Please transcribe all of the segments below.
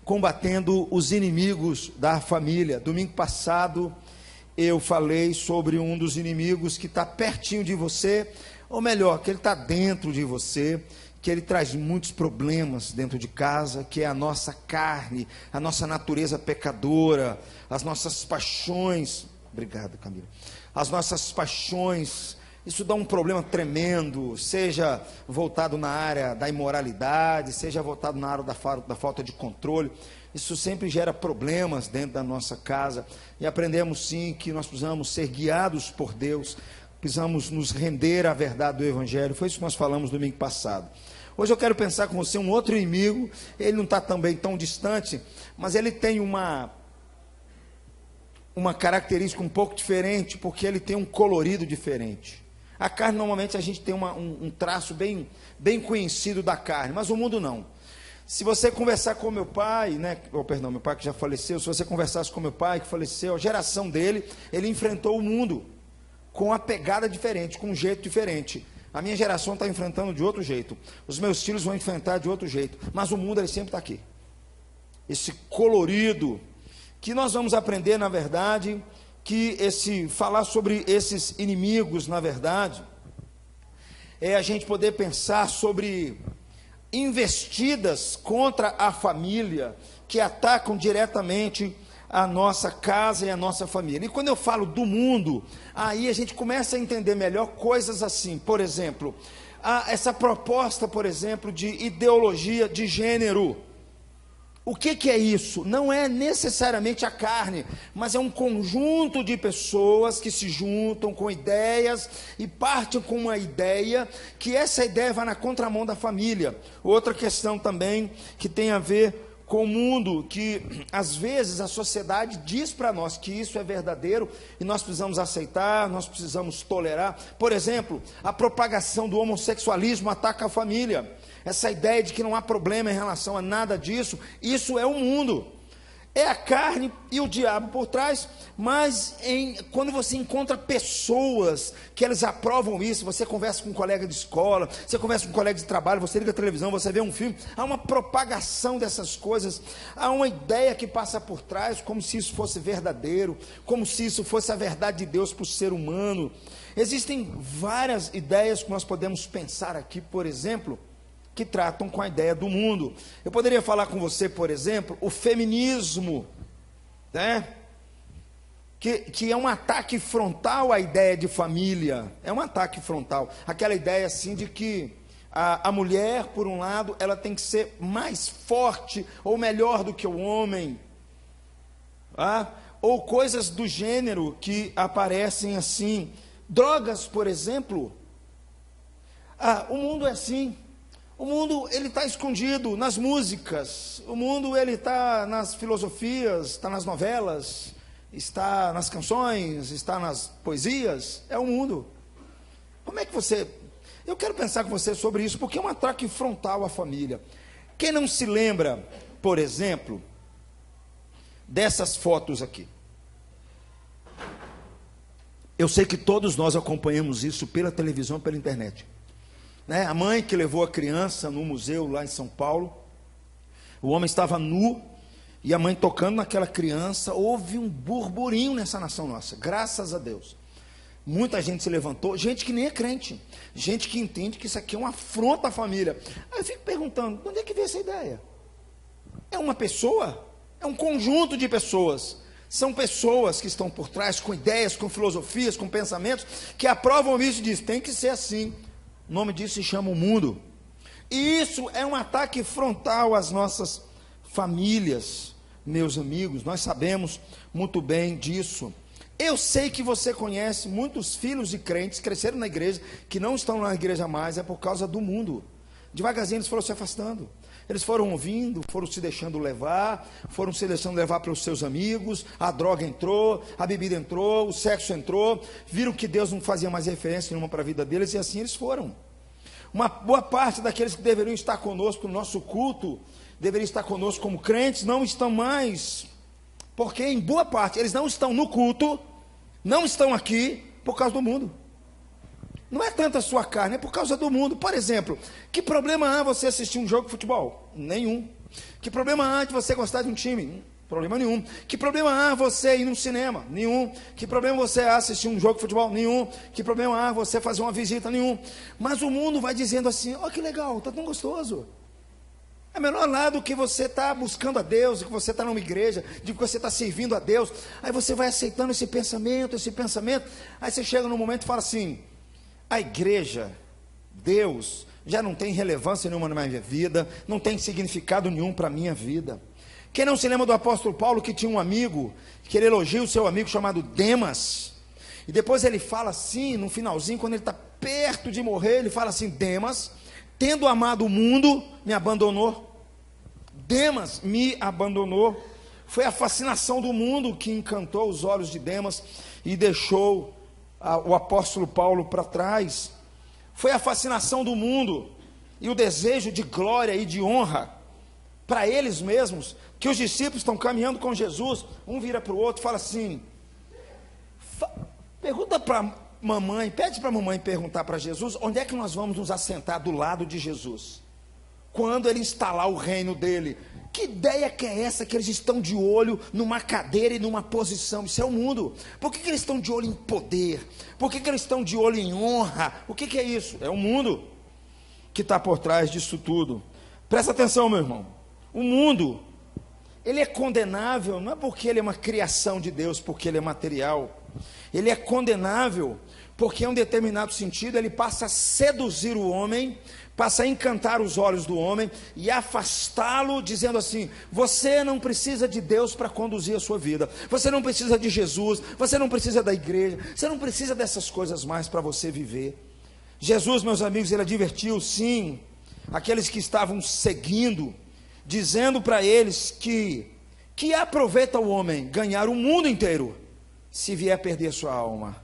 Combatendo os inimigos da família. Domingo passado eu falei sobre um dos inimigos que está pertinho de você, ou melhor, que ele está dentro de você, que ele traz muitos problemas dentro de casa, que é a nossa carne, a nossa natureza pecadora, as nossas paixões. Obrigado, Camila. As nossas paixões. Isso dá um problema tremendo, seja voltado na área da imoralidade, seja voltado na área da falta de controle. Isso sempre gera problemas dentro da nossa casa. E aprendemos sim que nós precisamos ser guiados por Deus, precisamos nos render à verdade do Evangelho. Foi isso que nós falamos domingo passado. Hoje eu quero pensar com você um outro inimigo. Ele não está também tão distante, mas ele tem uma característica um pouco diferente, porque ele tem um colorido diferente. A carne, normalmente, a gente tem um traço bem conhecido da carne, mas o mundo não. Se você conversar com meu pai, meu pai que já faleceu, se você conversasse com meu pai que faleceu, a geração dele, ele enfrentou o mundo com uma pegada diferente, com um jeito diferente. A minha geração está enfrentando de outro jeito, os meus filhos vão enfrentar de outro jeito, mas o mundo ele sempre está aqui. Esse colorido, que nós vamos aprender, na verdade, que falar sobre esses inimigos, na verdade, é a gente poder pensar sobre investidas contra a família, que atacam diretamente a nossa casa e a nossa família. E quando eu falo do mundo, aí a gente começa a entender melhor coisas assim, por exemplo, essa proposta, por exemplo, de ideologia de gênero. O que é isso? Não é necessariamente a carne, mas é um conjunto de pessoas que se juntam com ideias e partem com uma ideia, que essa ideia vai na contramão da família. Outra questão também que tem a ver com o mundo, que às vezes a sociedade diz para nós que isso é verdadeiro e nós precisamos aceitar, nós precisamos tolerar. Por exemplo, a propagação do homossexualismo ataca a família. Essa ideia de que não há problema em relação a nada disso, isso é o mundo, é a carne e o diabo por trás. Mas quando você encontra pessoas que elas aprovam isso, você conversa com um colega de escola, você conversa com um colega de trabalho, você liga a televisão, você vê um filme, há uma propagação dessas coisas, há uma ideia que passa por trás, como se isso fosse verdadeiro, como se isso fosse a verdade de Deus para o ser humano. Existem várias ideias que nós podemos pensar aqui, por exemplo, que tratam com a ideia do mundo. Eu poderia falar com você, por exemplo, o feminismo, né? Que é um ataque frontal à ideia de família, é um ataque frontal, aquela ideia assim de que a mulher, por um lado, ela tem que ser mais forte ou melhor do que o homem, ou coisas do gênero que aparecem assim. Drogas, por exemplo, o mundo é assim. O mundo ele está escondido nas músicas, o mundo ele está nas filosofias, está nas novelas, está nas canções, está nas poesias, é o mundo. Como é que eu quero pensar com você sobre isso, porque é um ataque frontal à família. Quem não se lembra, por exemplo, dessas fotos aqui? Eu sei que todos nós acompanhamos isso pela televisão, pela internet. A mãe que levou a criança no museu lá em São Paulo, o homem estava nu, e a mãe tocando naquela criança, houve um burburinho nessa nação nossa, graças a Deus. Muita gente se levantou, gente que nem é crente, gente que entende que isso aqui é uma afronta à família. Aí eu fico perguntando, de onde é que veio essa ideia? É uma pessoa? É um conjunto de pessoas. São pessoas que estão por trás, com ideias, com filosofias, com pensamentos, que aprovam isso e dizem, tem que ser assim. O nome disso se chama o mundo. E isso é um ataque frontal às nossas famílias, meus amigos. Nós sabemos muito bem disso. Eu sei que você conhece muitos filhos de crentes que cresceram na igreja, que não estão na igreja mais, é por causa do mundo. Devagarzinho eles foram se afastando. Eles foram ouvindo, foram se deixando levar pelos seus amigos, a droga entrou, a bebida entrou, o sexo entrou, viram que Deus não fazia mais referência nenhuma para a vida deles, e assim eles foram. Uma boa parte daqueles que deveriam estar conosco no nosso culto, deveriam estar conosco como crentes, não estão mais, porque em boa parte eles não estão no culto, não estão aqui por causa do mundo. Não é tanto a sua carne, é por causa do mundo. Por exemplo, que problema há você assistir um jogo de futebol? Nenhum. Que problema há de você gostar de um time? Problema nenhum. Que problema há você ir num cinema? Nenhum. Que problema você há assistir um jogo de futebol? Nenhum. Que problema há você fazer uma visita? Nenhum. Mas o mundo vai dizendo assim, ó, que legal, está tão gostoso. É melhor lá do que você está buscando a Deus, de que você está numa igreja, de que você está servindo a Deus. Aí você vai aceitando esse pensamento, aí você chega num momento e fala assim, a igreja, Deus, já não tem relevância nenhuma na minha vida, não tem significado nenhum para a minha vida. Quem não se lembra do apóstolo Paulo, que tinha um amigo, que ele elogia o seu amigo chamado Demas, e depois ele fala assim, no finalzinho, quando ele está perto de morrer, ele fala assim, Demas, tendo amado o mundo, me abandonou. Demas me abandonou. Foi a fascinação do mundo que encantou os olhos de Demas e deixou o apóstolo Paulo para trás. Foi a fascinação do mundo e o desejo de glória e de honra para eles mesmos, que os discípulos estão caminhando com Jesus, um vira para o outro e fala assim, pergunta para mamãe, pede para a mamãe perguntar para Jesus, onde é que nós vamos nos assentar do lado de Jesus, quando ele instalar o reino dele. Que ideia que é essa, que eles estão de olho numa cadeira e numa posição? Isso é o mundo. Por que eles estão de olho em poder? Por que eles estão de olho em honra? O que é isso? É o mundo que está por trás disso tudo. Presta atenção, meu irmão. O mundo, ele é condenável, não é porque ele é uma criação de Deus, porque ele é material. Ele é condenável porque, em um determinado sentido, ele passa a seduzir o homem, passa a encantar os olhos do homem e afastá-lo, dizendo assim, você não precisa de Deus para conduzir a sua vida, você não precisa de Jesus, você não precisa da igreja, você não precisa dessas coisas mais para você viver. Jesus, meus amigos, ele advertiu, sim, aqueles que estavam seguindo, dizendo para eles que aproveita o homem ganhar o mundo inteiro, se vier perder sua alma,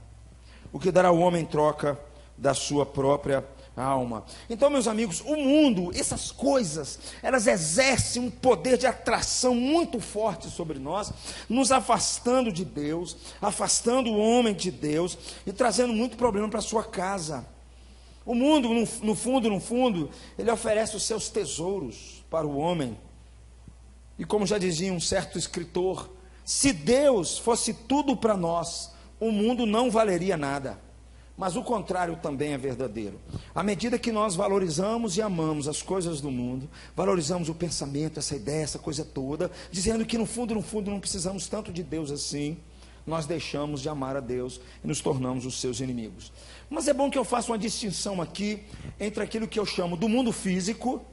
o que dará o homem em troca da sua própria alma. Então, meus amigos, o mundo, essas coisas, elas exercem um poder de atração muito forte sobre nós, nos afastando de Deus, afastando o homem de Deus e trazendo muito problema para a sua casa. O mundo, no fundo, ele oferece os seus tesouros para o homem. E como já dizia um certo escritor, se Deus fosse tudo para nós, o mundo não valeria nada. Mas o contrário também é verdadeiro. À medida que nós valorizamos e amamos as coisas do mundo, valorizamos o pensamento, essa ideia, essa coisa toda, dizendo que no fundo não precisamos tanto de Deus assim, nós deixamos de amar a Deus e nos tornamos os seus inimigos. Mas é bom que eu faça uma distinção aqui entre aquilo que eu chamo do mundo físico,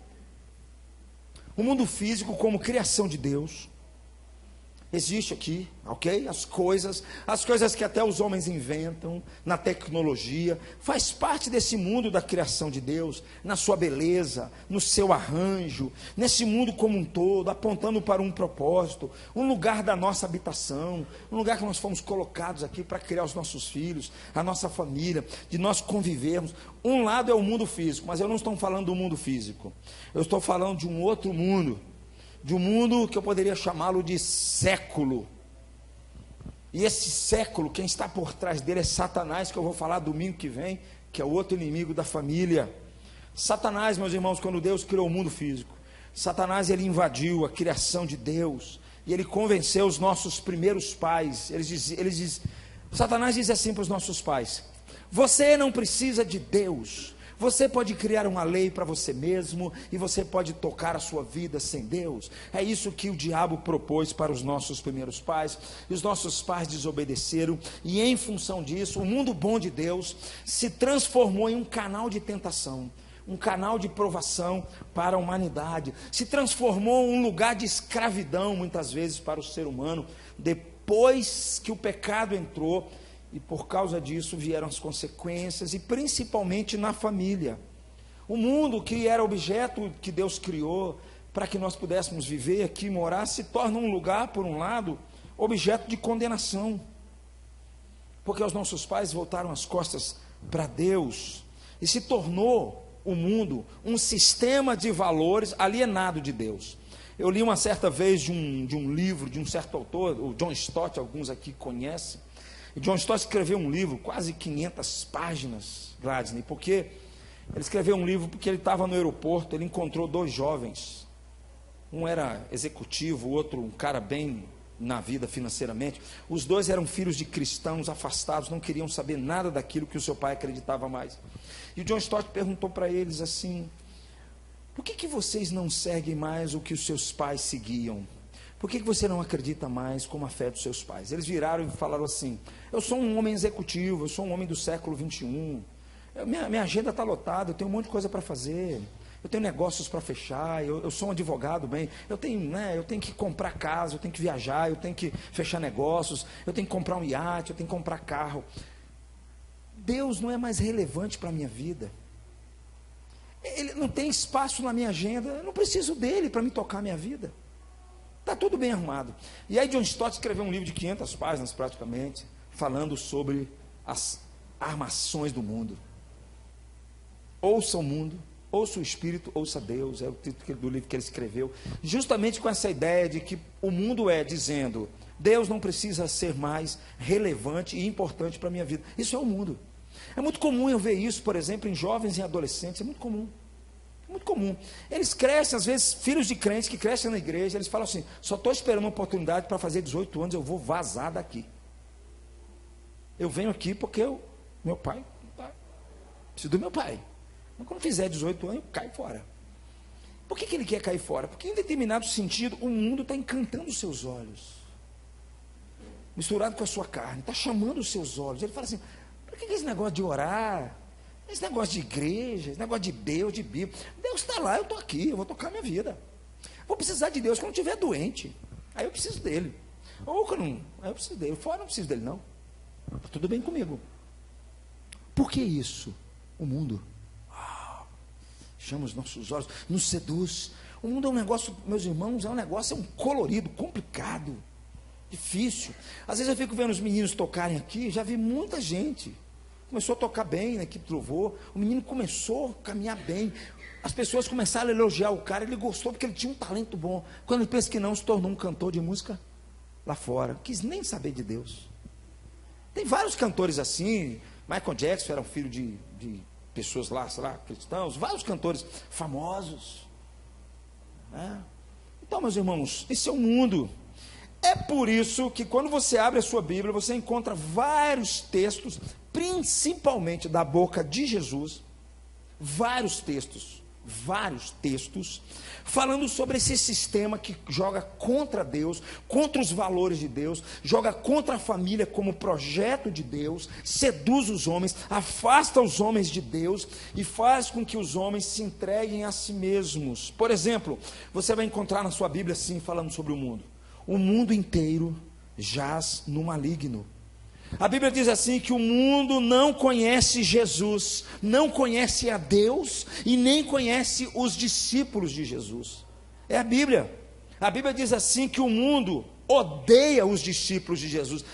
o mundo físico como criação de Deus, existe aqui, ok? As coisas que até os homens inventam, na tecnologia, faz parte desse mundo da criação de Deus, na sua beleza, no seu arranjo, nesse mundo como um todo, apontando para um propósito, um lugar da nossa habitação, um lugar que nós fomos colocados aqui para criar os nossos filhos, a nossa família, de nós convivermos. Um lado é o mundo físico, mas eu não estou falando do mundo físico, eu estou falando de um outro mundo, de um mundo que eu poderia chamá-lo de século. E esse século, quem está por trás dele é Satanás, que eu vou falar domingo que vem, que é o outro inimigo da família. Satanás, meus irmãos, quando Deus criou o mundo físico, Satanás, ele invadiu a criação de Deus, e ele convenceu os nossos primeiros pais. Satanás diz assim para os nossos pais, você não precisa de Deus, você pode criar uma lei para você mesmo, e você pode tocar a sua vida sem Deus. É isso que o diabo propôs para os nossos primeiros pais, e os nossos pais desobedeceram, e em função disso, o mundo bom de Deus se transformou em um canal de tentação, um canal de provação para a humanidade, se transformou em um lugar de escravidão, muitas vezes, para o ser humano, depois que o pecado entrou. E por causa disso vieram as consequências, e principalmente na família. O mundo que era objeto que Deus criou para que nós pudéssemos viver aqui, morar, se torna um lugar, por um lado, objeto de condenação. Porque os nossos pais voltaram as costas para Deus, e se tornou o mundo um sistema de valores alienado de Deus. Eu li uma certa vez de um livro de um certo autor, o John Stott, alguns aqui conhecem. E John Stott escreveu um livro, quase 500 páginas, Gladney, porque ele escreveu um livro porque ele estava no aeroporto, ele encontrou 2 jovens, um era executivo, o outro um cara bem na vida financeiramente, os 2 eram filhos de cristãos afastados, não queriam saber nada daquilo que o seu pai acreditava mais. E o John Stott perguntou para eles assim: por que vocês não seguem mais o que os seus pais seguiam? Por que você não acredita mais como a fé dos seus pais? Eles viraram e falaram assim: eu sou um homem executivo, eu sou um homem do século 21, minha agenda está lotada, eu tenho um monte de coisa para fazer, eu tenho negócios para fechar, eu sou um advogado, bem, eu tenho que comprar casa, eu tenho que viajar, eu tenho que fechar negócios, eu tenho que comprar um iate, eu tenho que comprar carro. Deus não é mais relevante para a minha vida, Ele não tem espaço na minha agenda, eu não preciso dele para me tocar a minha vida. Está tudo bem arrumado. E aí John Stott escreveu um livro de 500 páginas praticamente, falando sobre as armações do mundo. Ouça o mundo, ouça o Espírito, ouça Deus, é o título do livro que ele escreveu, justamente com essa ideia de que o mundo dizendo, Deus não precisa ser mais relevante e importante para a minha vida. Isso é o mundo. É muito comum eu ver isso, por exemplo, em jovens e adolescentes, é muito comum. Muito comum. Eles crescem, às vezes, filhos de crentes que crescem na igreja, eles falam assim: só estou esperando uma oportunidade para fazer 18 anos, eu vou vazar daqui. Eu venho aqui porque meu pai, preciso do meu pai. Mas quando fizer 18 anos, eu caio fora. Por que ele quer cair fora? Porque em determinado sentido, o mundo está encantando os seus olhos, misturado com a sua carne, está chamando os seus olhos. Ele fala assim: para que esse negócio de orar? Esse negócio de igreja, esse negócio de Deus, de Bíblia. Deus está lá, eu estou aqui, eu vou tocar minha vida. Vou precisar de Deus quando eu estiver doente. Aí eu preciso dele. Ou quando não, aí eu preciso dele. Fora eu não preciso dele, não. Está tudo bem comigo. Por que isso? O mundo chama os nossos olhos, nos seduz. O mundo é um negócio, meus irmãos, é um colorido, complicado, difícil. Às vezes eu fico vendo os meninos tocarem aqui, já vi muita gente. Começou a tocar bem na equipe de louvor, o menino começou a caminhar bem, as pessoas começaram a elogiar o cara, ele gostou porque ele tinha um talento bom. Quando ele pensa que não, se tornou um cantor de música lá fora, não quis nem saber de Deus. Tem vários cantores assim, Michael Jackson era um filho de pessoas lá, sei lá, cristãos, vários cantores famosos. Então, meus irmãos, esse é o mundo. É por isso que quando você abre a sua Bíblia, você encontra vários textos, principalmente da boca de Jesus, vários textos, falando sobre esse sistema que joga contra Deus, contra os valores de Deus, joga contra a família como projeto de Deus, seduz os homens, afasta os homens de Deus e faz com que os homens se entreguem a si mesmos. Por exemplo, você vai encontrar na sua Bíblia assim, falando sobre o mundo: o mundo inteiro jaz no maligno. A Bíblia diz assim que o mundo não conhece Jesus, não conhece a Deus e nem conhece os discípulos de Jesus. É a Bíblia. A Bíblia diz assim que o mundo odeia os discípulos de Jesus.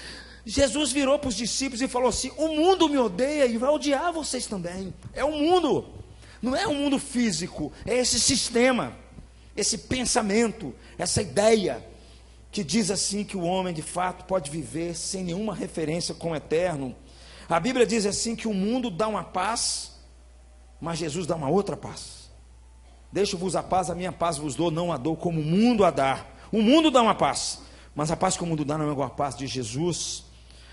Jesus virou para os discípulos e falou assim: o mundo me odeia e vai odiar vocês também. É o mundo, não é um mundo físico, é esse sistema, esse pensamento, essa ideia que diz assim que o homem de fato pode viver sem nenhuma referência com o eterno. A Bíblia diz assim que o mundo dá uma paz, mas Jesus dá uma outra paz. Deixo-vos a paz, a minha paz vos dou, não a dou como o mundo a dá. O mundo dá uma paz, mas a paz que o mundo dá não é igual a paz de Jesus.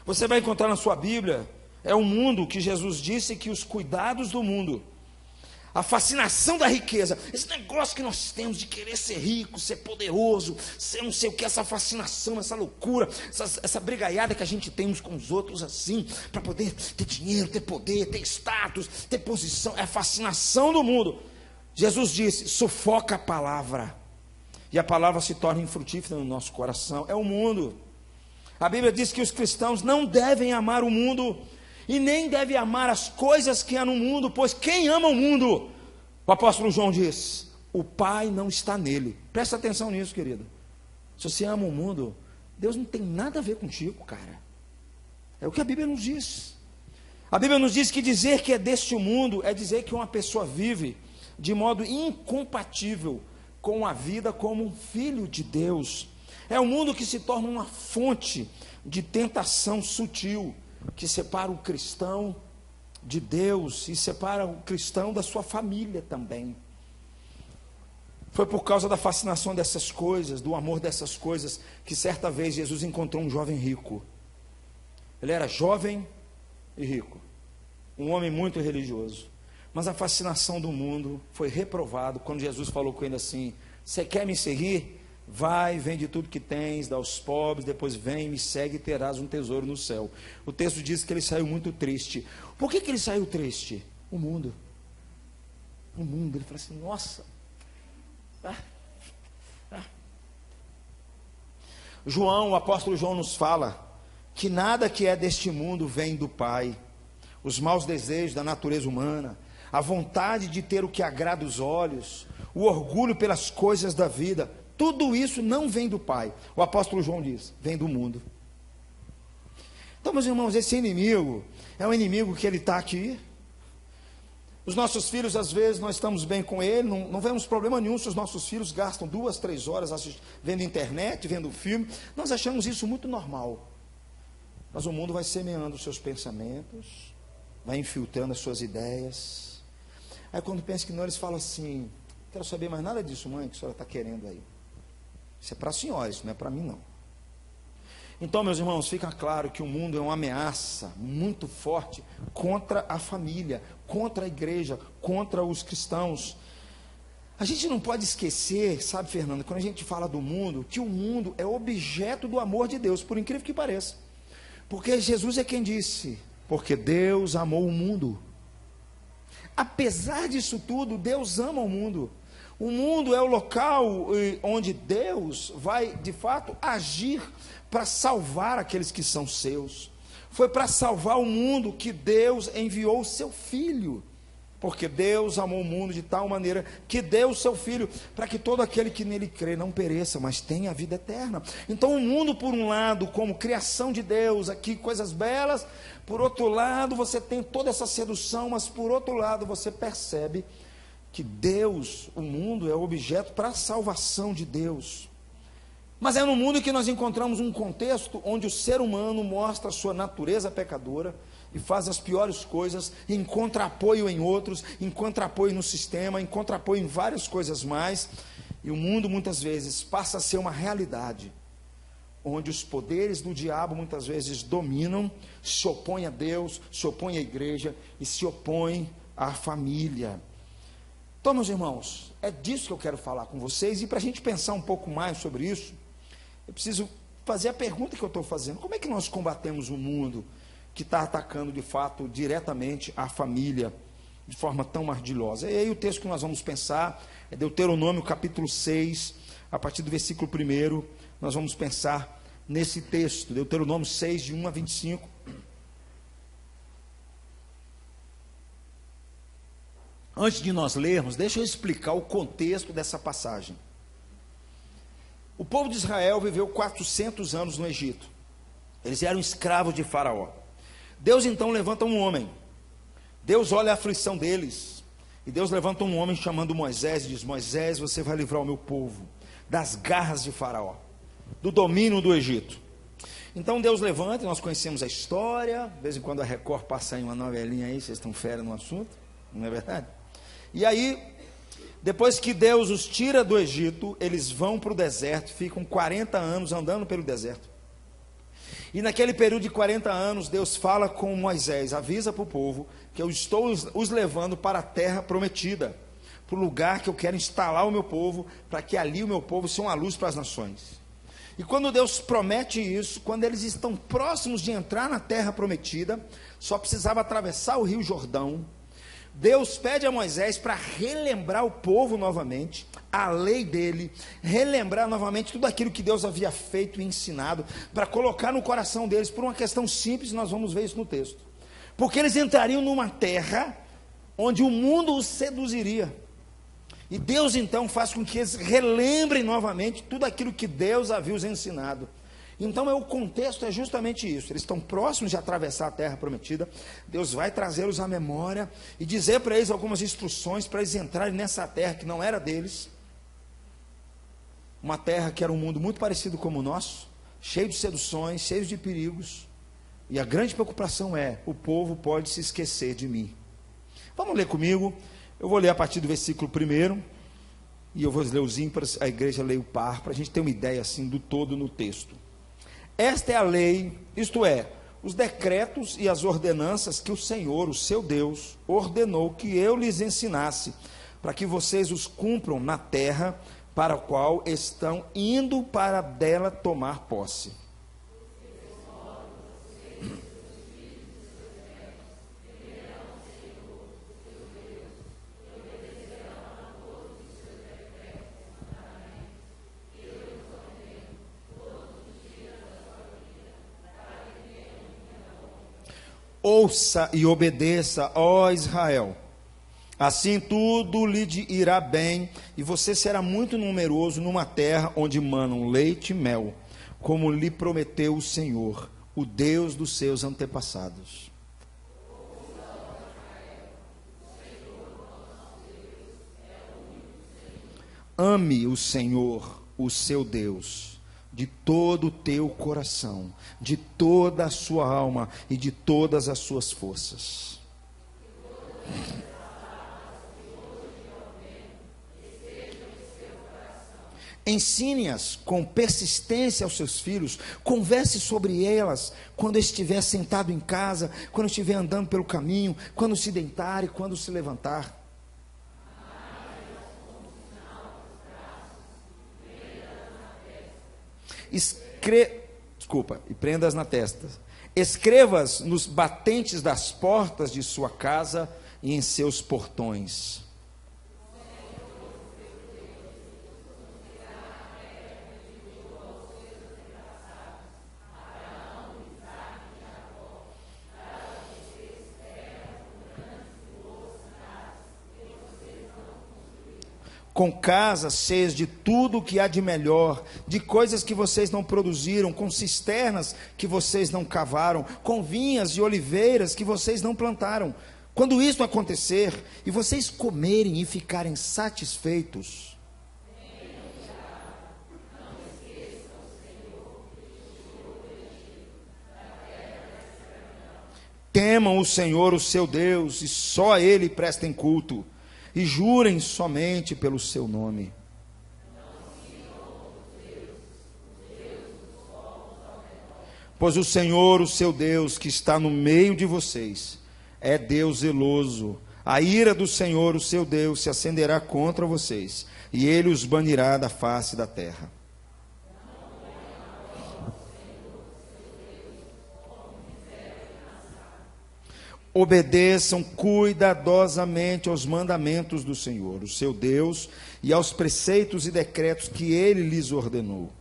Você vai encontrar na sua Bíblia, é o mundo que Jesus disse que os cuidados do mundo, a fascinação da riqueza, esse negócio que nós temos de querer ser rico, ser poderoso, ser não sei o que, essa fascinação, essa loucura, essa brigaiada que a gente tem uns com os outros assim, para poder ter dinheiro, ter poder, ter status, ter posição, é a fascinação do mundo. Jesus disse: sufoca a palavra, e a palavra se torna infrutífera no nosso coração. É o mundo. A Bíblia diz que os cristãos não devem amar o mundo, e nem deve amar as coisas que há no mundo, pois quem ama o mundo, o apóstolo João diz, o Pai não está nele. Presta atenção nisso, querido. Se você ama o mundo, Deus não tem nada a ver contigo, cara. É o que a Bíblia nos diz. A Bíblia nos diz que dizer que é deste mundo é dizer que uma pessoa vive de modo incompatível com a vida como um filho de Deus. É um mundo que se torna uma fonte de tentação sutil, que separa o cristão de Deus e separa o cristão da sua família também. Foi por causa da fascinação dessas coisas, do amor dessas coisas, que certa vez Jesus encontrou um jovem rico. Ele era jovem e rico, um homem muito religioso, mas a fascinação do mundo foi reprovado quando Jesus falou com ele assim: você quer me seguir? Vai, vende tudo que tens, dá aos pobres, depois vem, me segue e terás um tesouro no céu. O texto diz que ele saiu muito triste. Por que ele saiu triste? O mundo. Ele falou assim: nossa. João, o apóstolo João nos fala que nada que é deste mundo vem do Pai. Os maus desejos da natureza humana, a vontade de ter o que agrada os olhos, o orgulho pelas coisas da vida, tudo isso não vem do Pai. O apóstolo João diz: vem do mundo. Então, meus irmãos, esse inimigo é um inimigo que ele está aqui. Os nossos filhos, às vezes, nós estamos bem com ele, não vemos problema nenhum se os nossos filhos gastam 2, 3 horas vendo internet, vendo filme. Nós achamos isso muito normal. Mas o mundo vai semeando os seus pensamentos, vai infiltrando as suas ideias. Aí quando pensa que não, eles falam assim: quero saber mais nada disso, mãe, que a senhora está querendo aí. Isso é para a senhora, isso não é para mim não. Então, meus irmãos, fica claro que o mundo é uma ameaça muito forte contra a família, contra a igreja, contra os cristãos. A gente não pode esquecer, sabe, Fernando, quando a gente fala do mundo, que o mundo é objeto do amor de Deus, por incrível que pareça. Porque Jesus é quem disse: porque Deus amou o mundo. Apesar disso tudo, Deus ama o mundo. O mundo é o local onde Deus vai, de fato, agir para salvar aqueles que são seus. Foi para salvar o mundo que Deus enviou o seu Filho. Porque Deus amou o mundo de tal maneira que deu o seu Filho, para que todo aquele que nele crê não pereça, mas tenha a vida eterna. Então o mundo, por um lado, como criação de Deus, aqui coisas belas, por outro lado você tem toda essa sedução, mas por outro lado você percebe que Deus, o mundo é objeto para a salvação de Deus. Mas é no mundo que nós encontramos um contexto onde o ser humano mostra a sua natureza pecadora e faz as piores coisas, e encontra apoio em outros, encontra apoio no sistema, encontra apoio em várias coisas mais, e o mundo muitas vezes passa a ser uma realidade, onde os poderes do diabo muitas vezes dominam, se opõem a Deus, se opõem à igreja e se opõem à família. Então, meus irmãos, é disso que eu quero falar com vocês, e para a gente pensar um pouco mais sobre isso, eu preciso fazer a pergunta que eu estou fazendo: como é que nós combatemos o mundo que está atacando de fato diretamente a família de forma tão ardilhosa? E aí o texto que nós vamos pensar é Deuteronômio capítulo 6, a partir do versículo 1, nós vamos pensar nesse texto, Deuteronômio 6, de 1 a 25. Antes de nós lermos, deixa eu explicar o contexto dessa passagem. O povo de Israel viveu 400 anos no Egito. Eles eram escravos de Faraó. Deus então levanta um homem. Deus olha a aflição deles. E Deus levanta um homem chamando Moisés e diz: Moisés, você vai livrar o meu povo das garras de Faraó, do domínio do Egito. Então Deus levanta, nós conhecemos a história. De vez em quando a Record passa aí uma novelinha aí, vocês estão fera no assunto, não é verdade? E aí, depois que Deus os tira do Egito, eles vão para o deserto, ficam 40 anos andando pelo deserto. E naquele período de 40 anos, Deus fala com Moisés: avisa para o povo que eu estou os levando para a terra prometida, para o lugar que eu quero instalar o meu povo, para que ali o meu povo seja uma luz para as nações. E quando Deus promete isso, quando eles estão próximos de entrar na terra prometida, só precisava atravessar o rio Jordão, Deus pede a Moisés para relembrar o povo novamente, a lei dele, relembrar novamente tudo aquilo que Deus havia feito e ensinado, para colocar no coração deles, por uma questão simples, nós vamos ver isso no texto, porque eles entrariam numa terra, onde o mundo os seduziria, e Deus então faz com que eles relembrem novamente, tudo aquilo que Deus havia os ensinado. Então o contexto é justamente isso, eles estão próximos de atravessar a terra prometida, Deus vai trazê-los à memória, e dizer para eles algumas instruções, para eles entrarem nessa terra que não era deles, uma terra que era um mundo muito parecido com o nosso, cheio de seduções, cheio de perigos, e a grande preocupação é: o povo pode se esquecer de mim. Vamos ler comigo. Eu vou ler a partir do versículo 1, e eu vou ler os ímpares, a igreja lê o par, para a gente ter uma ideia assim do todo no texto. Esta é a lei, isto é, os decretos e as ordenanças que o Senhor, o seu Deus, ordenou que eu lhes ensinasse, para que vocês os cumpram na terra para a qual estão indo para dela tomar posse. Ouça e obedeça, ó Israel, assim tudo lhe irá bem, e você será muito numeroso numa terra onde manam leite e mel, como lhe prometeu o Senhor, o Deus dos seus antepassados. Ame o Senhor, o seu Deus, de todo o teu coração, de toda a sua alma e de todas as suas forças. Ensine-as com persistência aos seus filhos, converse sobre elas quando estiver sentado em casa, quando estiver andando pelo caminho, quando se deitar e quando se levantar. E prendas na testa. Escrevas nos batentes das portas de sua casa e em seus portões. Com casas cheias de tudo o que há de melhor, de coisas que vocês não produziram, com cisternas que vocês não cavaram, com vinhas e oliveiras que vocês não plantaram. Quando isso acontecer, e vocês comerem e ficarem satisfeitos, temam o Senhor, o seu Deus, e só a Ele prestem culto, e jurem somente pelo seu nome. Pois o Senhor, o seu Deus, que está no meio de vocês, é Deus zeloso. A ira do Senhor, o seu Deus, se acenderá contra vocês, e Ele os banirá da face da terra. Obedeçam cuidadosamente aos mandamentos do Senhor, o seu Deus, e aos preceitos e decretos que Ele lhes ordenou.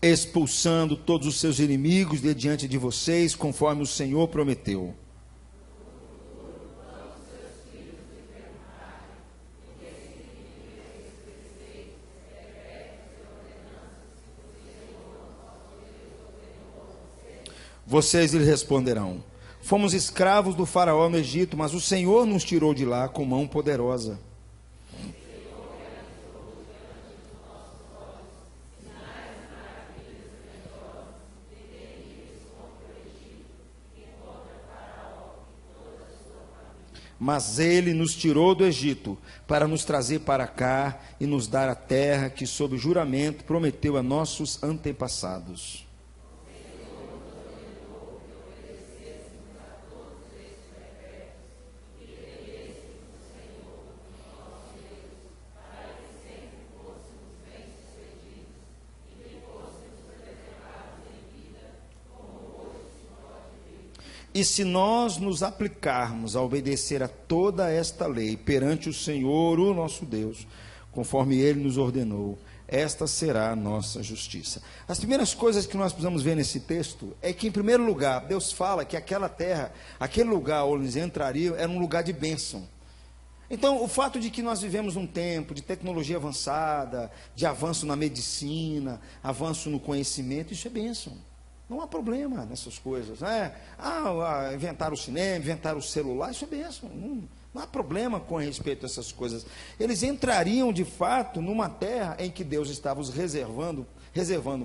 Expulsando todos os seus inimigos de diante de vocês, conforme o Senhor prometeu. Vocês lhe responderão: fomos escravos do faraó no Egito, mas o Senhor nos tirou de lá com mão poderosa. Mas Ele nos tirou do Egito para nos trazer para cá e nos dar a terra que, sob juramento, prometeu a nossos antepassados. E se nós nos aplicarmos a obedecer a toda esta lei perante o Senhor, o nosso Deus, conforme Ele nos ordenou, esta será a nossa justiça. As primeiras coisas que nós precisamos ver nesse texto é que, em primeiro lugar, Deus fala que aquela terra, aquele lugar onde eles entrariam, era um lugar de bênção. Então, o fato de que nós vivemos num tempo de tecnologia avançada, de avanço na medicina, avanço no conhecimento, isso é bênção. Não há problema nessas coisas, né? Inventaram o cinema, inventaram o celular, isso é bênção. Não há problema com respeito a essas coisas. Eles entrariam, de fato, numa terra em que Deus estava os reservando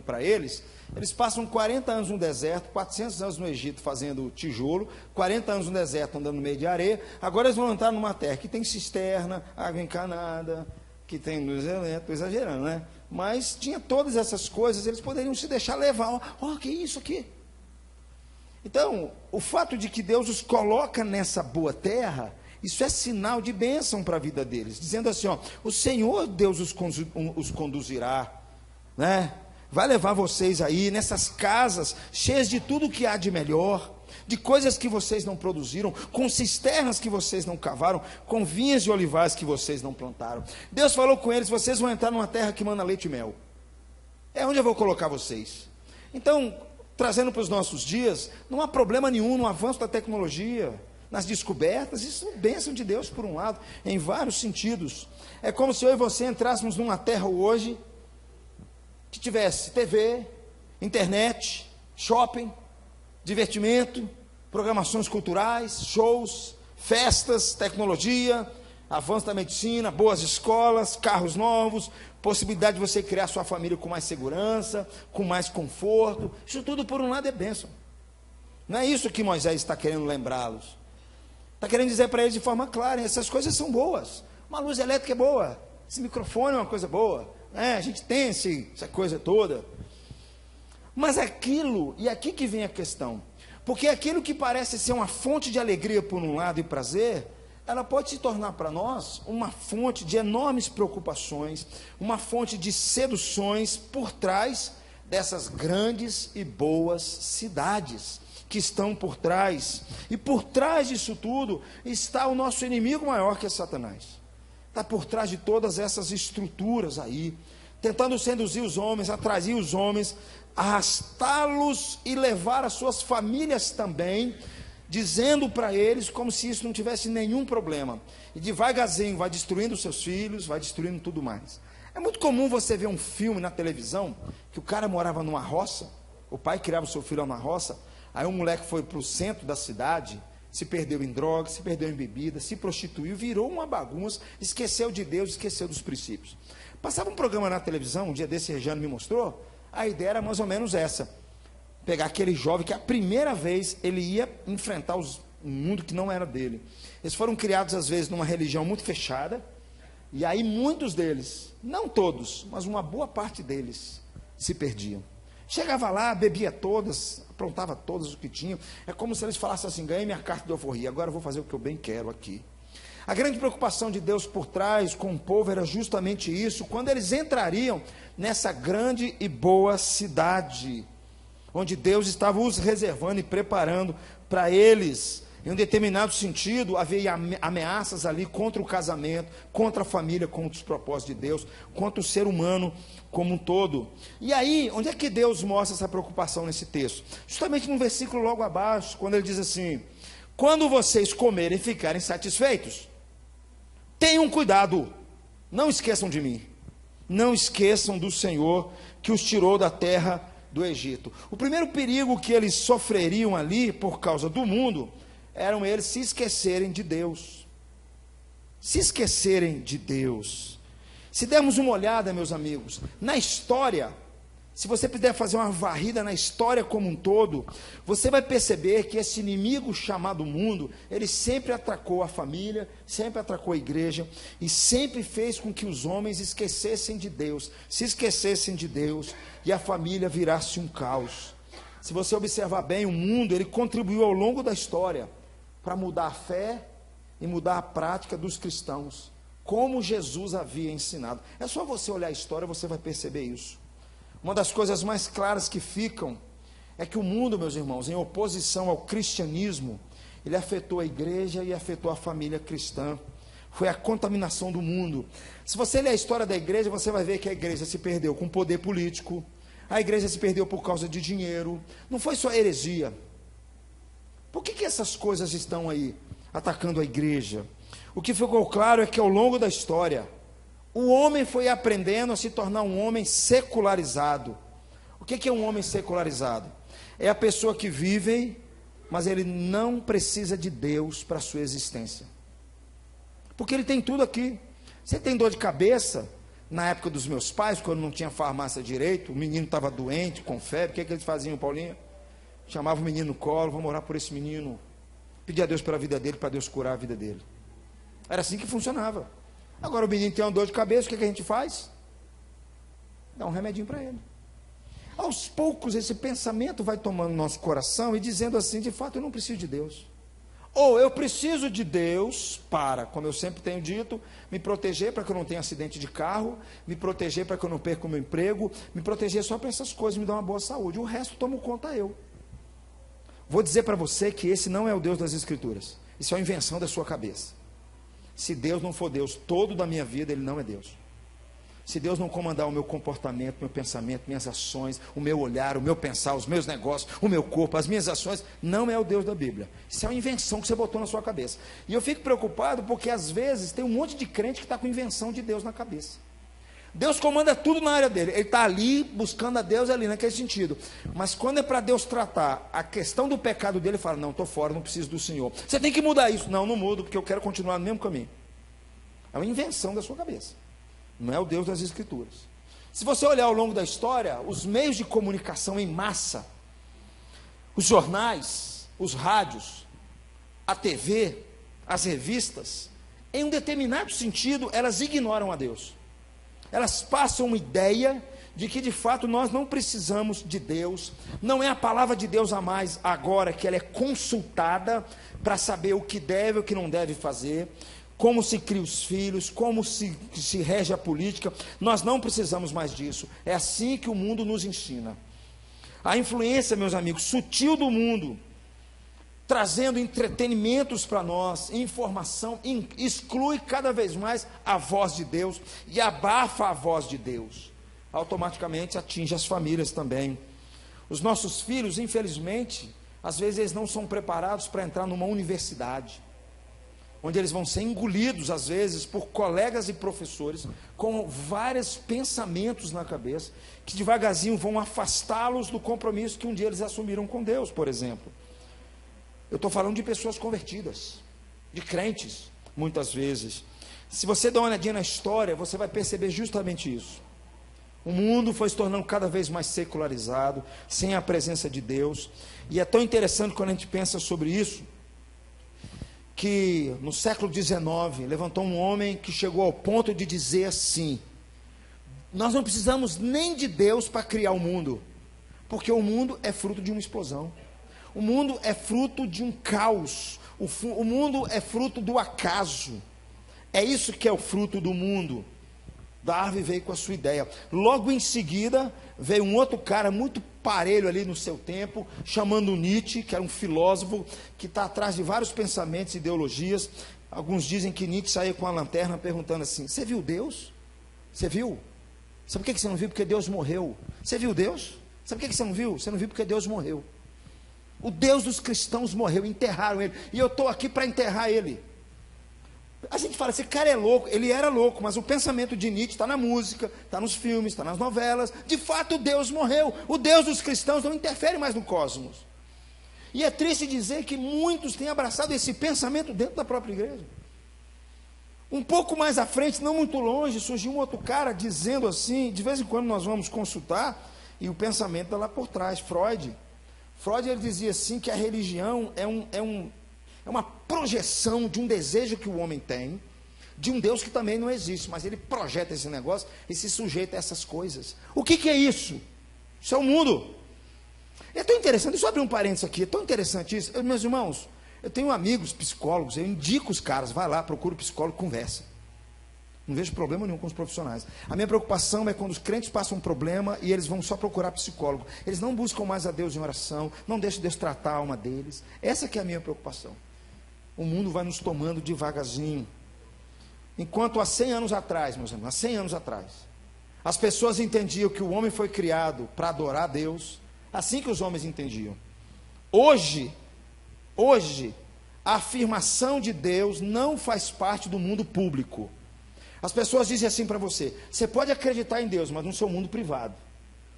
para eles. Eles passam 40 anos no deserto, 400 anos no Egito fazendo tijolo, 40 anos no deserto andando no meio de areia. Agora eles vão entrar numa terra que tem cisterna, água encanada, que tem luz elétrica, estou exagerando, né? Mas tinha todas essas coisas, eles poderiam se deixar levar. Que isso aqui? Então, o fato de que Deus os coloca nessa boa terra, isso é sinal de bênção para a vida deles, dizendo assim, o Senhor Deus os conduzirá, né? Vai levar vocês aí nessas casas cheias de tudo que há de melhor, de coisas que vocês não produziram, com cisternas que vocês não cavaram, com vinhas de olivais que vocês não plantaram. Deus falou com eles, vocês vão entrar numa terra que manda leite e mel. É onde eu vou colocar vocês. Então, trazendo para os nossos dias, não há problema nenhum no avanço da tecnologia, nas descobertas, isso é bênção de Deus por um lado, em vários sentidos. É como se eu e você entrássemos numa terra hoje, que tivesse TV, internet, shopping, divertimento, programações culturais, shows, festas, tecnologia, avanço da medicina, boas escolas, carros novos, possibilidade de você criar sua família com mais segurança, com mais conforto. Isso tudo, por um lado, é bênção. Não é isso que Moisés está querendo lembrá-los. Está querendo dizer para eles de forma clara, essas coisas são boas. Uma luz elétrica é boa, esse microfone é uma coisa boa, a gente tem essa coisa toda. Mas aquilo, e aqui que vem a questão, porque aquilo que parece ser uma fonte de alegria por um lado e prazer, ela pode se tornar para nós uma fonte de enormes preocupações, uma fonte de seduções por trás dessas grandes e boas cidades que estão por trás. E por trás disso tudo está o nosso inimigo maior, que é Satanás. Está por trás de todas essas estruturas aí, tentando seduzir os homens, atrair os homens, arrastá-los e levar as suas famílias também, dizendo para eles como se isso não tivesse nenhum problema. E devagarzinho vai destruindo os seus filhos, vai destruindo tudo mais. É muito comum você ver um filme na televisão, que o cara morava numa roça, o pai criava o seu filho na roça, aí o moleque foi para o centro da cidade, se perdeu em drogas, se perdeu em bebida, se prostituiu, virou uma bagunça, esqueceu de Deus, esqueceu dos princípios. Passava um programa na televisão, um dia desse Regiano me mostrou, a ideia era mais ou menos essa, pegar aquele jovem que a primeira vez ele ia enfrentar um mundo que não era dele. Eles foram criados às vezes numa religião muito fechada, e aí muitos deles, não todos, mas uma boa parte deles, se perdiam. Chegava lá, bebia todas, aprontava todas o que tinham. É como se eles falassem assim, ganhei minha carta de alforria, agora eu vou fazer o que eu bem quero aqui. A grande preocupação de Deus por trás com o povo era justamente isso, quando eles entrariam nessa grande e boa cidade, onde Deus estava os reservando e preparando para eles. Em um determinado sentido, havia ameaças ali contra o casamento, contra a família, contra os propósitos de Deus, contra o ser humano como um todo. E aí, onde é que Deus mostra essa preocupação nesse texto? Justamente no versículo logo abaixo, quando ele diz assim, quando vocês comerem e ficarem satisfeitos, tenham cuidado, não esqueçam de mim, não esqueçam do Senhor que os tirou da terra do Egito. O primeiro perigo que eles sofreriam ali, por causa do mundo, eram eles se esquecerem de Deus. Se esquecerem de Deus. Se dermos uma olhada, meus amigos, na história, se você puder fazer uma varrida na história como um todo, você vai perceber que esse inimigo chamado mundo, ele sempre atracou a família, sempre atracou a igreja, e sempre fez com que os homens esquecessem de Deus, se esquecessem de Deus, e a família virasse um caos. Se você observar bem, o mundo, ele contribuiu ao longo da história, para mudar a fé e mudar a prática dos cristãos, como Jesus havia ensinado. É só você olhar a história, você vai perceber isso. Uma das coisas mais claras que ficam, é que o mundo, meus irmãos, em oposição ao cristianismo, ele afetou a igreja e afetou a família cristã. Foi a contaminação do mundo. Se você ler a história da igreja, você vai ver que a igreja se perdeu com poder político, a igreja se perdeu por causa de dinheiro, não foi só heresia. Por que essas coisas estão aí atacando a igreja? O que ficou claro é que ao longo da história, o homem foi aprendendo a se tornar um homem secularizado. O que é um homem secularizado? É a pessoa que vive, mas ele não precisa de Deus para a sua existência. Porque ele tem tudo aqui. Você tem dor de cabeça? Na época dos meus pais, quando não tinha farmácia direito, o menino estava doente, com febre, o que eles faziam, Paulinho? Chamava o menino no colo, vamos orar por esse menino, pedir a Deus pela vida dele, para Deus curar a vida dele. Era assim que funcionava. Agora o menino tem uma dor de cabeça, o que a gente faz? Dá um remedinho para ele. Aos poucos esse pensamento vai tomando nosso coração e dizendo assim, de fato eu não preciso de Deus. Ou eu preciso de Deus para, como eu sempre tenho dito, me proteger para que eu não tenha acidente de carro, me proteger para que eu não perca o meu emprego, me proteger só para essas coisas, me dar uma boa saúde. O resto tomo conta eu. Vou dizer para você que esse não é o Deus das Escrituras. Isso é uma invenção da sua cabeça. Se Deus não for Deus todo da minha vida, Ele não é Deus. Se Deus não comandar o meu comportamento, meu pensamento, minhas ações, o meu olhar, o meu pensar, os meus negócios, o meu corpo, as minhas ações, não é o Deus da Bíblia. Isso é uma invenção que você botou na sua cabeça. E eu fico preocupado porque às vezes tem um monte de crente que está com invenção de Deus na cabeça. Deus comanda tudo na área dele. Ele está ali buscando a Deus ali, naquele sentido. Mas quando é para Deus tratar a questão do pecado dele, ele fala, não, estou fora, não preciso do Senhor. Você tem que mudar isso. Não, não mudo, porque eu quero continuar no mesmo caminho. É uma invenção da sua cabeça. Não é o Deus das Escrituras. Se você olhar ao longo da história, os meios de comunicação em massa, os jornais, os rádios, a TV, as revistas, em um determinado sentido, elas ignoram a Deus. Elas passam uma ideia de que de fato nós não precisamos de Deus, não é a palavra de Deus a mais agora que ela é consultada para saber o que deve e o que não deve fazer, como se cria os filhos, como se rege a política. Nós não precisamos mais disso. É assim que o mundo nos ensina. A influência, meus amigos, sutil do mundo, trazendo entretenimentos para nós, informação, exclui cada vez mais a voz de Deus e abafa a voz de Deus. Automaticamente atinge as famílias também. Os nossos filhos, infelizmente, às vezes eles não são preparados para entrar numa universidade, onde eles vão ser engolidos, às vezes, por colegas e professores, com vários pensamentos na cabeça, que devagarzinho vão afastá-los do compromisso que um dia eles assumiram com Deus, por exemplo. Eu estou falando de pessoas convertidas, de crentes, muitas vezes. Se você dá uma olhadinha na história, você vai perceber justamente isso. O mundo foi se tornando cada vez mais secularizado, sem a presença de Deus, e é tão interessante quando a gente pensa sobre isso, que no século XIX, levantou um homem que chegou ao ponto de dizer assim, nós não precisamos nem de Deus para criar o mundo, porque o mundo é fruto de uma explosão, o mundo é fruto de um caos, o mundo é fruto do acaso, é isso que é o fruto do mundo. Darwin veio com a sua ideia. Logo em seguida, veio um outro cara muito parelho ali no seu tempo, chamando Nietzsche, que era um filósofo, que está atrás de vários pensamentos e ideologias. Alguns dizem que Nietzsche saía com a lanterna perguntando assim, você viu Deus? Você viu? Sabe por que você não viu? Porque Deus morreu. Você viu Deus? Sabe por que você não viu? Você não viu porque Deus morreu. O Deus dos cristãos morreu, enterraram ele, e eu estou aqui para enterrar ele. A gente fala, esse cara é louco. Ele era louco, mas o pensamento de Nietzsche está na música, está nos filmes, está nas novelas. De fato, Deus morreu. O Deus dos cristãos não interfere mais no cosmos. E é triste dizer que muitos têm abraçado esse pensamento dentro da própria igreja. Um pouco mais à frente, não muito longe, surgiu um outro cara dizendo assim, de vez em quando nós vamos consultar, e o pensamento está lá por trás. Freud, ele dizia assim que a religião é uma projeção de um desejo que o homem tem, de um Deus que também não existe, mas ele projeta esse negócio e se sujeita a essas coisas. O que é isso? Isso é o mundo. É tão interessante, deixa eu abrir um parênteses aqui, é tão interessante isso. Meus irmãos, eu tenho amigos psicólogos, eu indico os caras, vai lá, procura o psicólogo, conversa. Não vejo problema nenhum com os profissionais. A minha preocupação é quando os crentes passam um problema e eles vão só procurar psicólogo. Eles não buscam mais a Deus em oração, não deixam Deus tratar a alma deles. Essa que é a minha preocupação. O mundo vai nos tomando devagarzinho. Enquanto há 100 anos atrás, meus irmãos, há 100 anos atrás, as pessoas entendiam que o homem foi criado para adorar a Deus, assim que os homens entendiam. Hoje, a afirmação de Deus não faz parte do mundo público. As pessoas dizem assim para você: você pode acreditar em Deus, mas no seu mundo privado.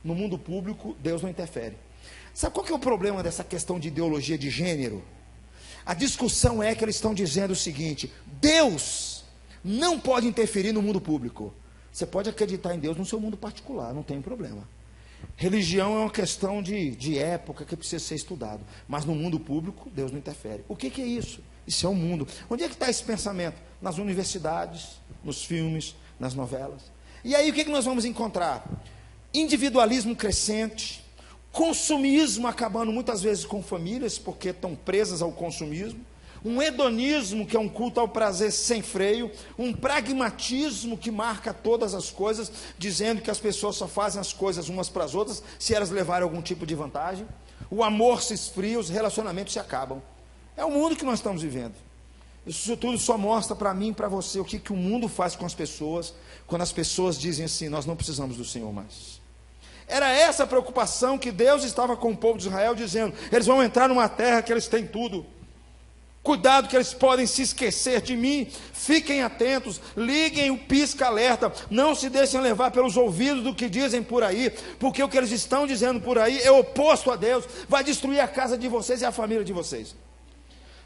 No mundo público, Deus não interfere. Sabe qual que é o problema dessa questão de ideologia de gênero? A discussão é que eles estão dizendo o seguinte: Deus não pode interferir no mundo público. Você pode acreditar em Deus no seu mundo particular, não tem problema. Religião é uma questão de época que precisa ser estudado, mas no mundo público, Deus não interfere. O que é isso? Isso é o mundo. Onde é que está esse pensamento? Nas universidades, nos filmes, nas novelas. E aí o que nós vamos encontrar? Individualismo crescente, consumismo acabando muitas vezes com famílias, porque estão presas ao consumismo, um hedonismo que é um culto ao prazer sem freio, um pragmatismo que marca todas as coisas, dizendo que as pessoas só fazem as coisas umas para as outras se elas levarem algum tipo de vantagem, o amor se esfria, os relacionamentos se acabam. É o mundo que nós estamos vivendo. Isso tudo só mostra para mim e para você o que o mundo faz com as pessoas, quando as pessoas dizem assim: nós não precisamos do Senhor mais. Era essa a preocupação que Deus estava com o povo de Israel, dizendo: eles vão entrar numa terra que eles têm tudo, cuidado que eles podem se esquecer de mim, fiquem atentos, liguem o pisca-alerta, não se deixem levar pelos ouvidos do que dizem por aí, porque o que eles estão dizendo por aí é oposto a Deus, vai destruir a casa de vocês e a família de vocês.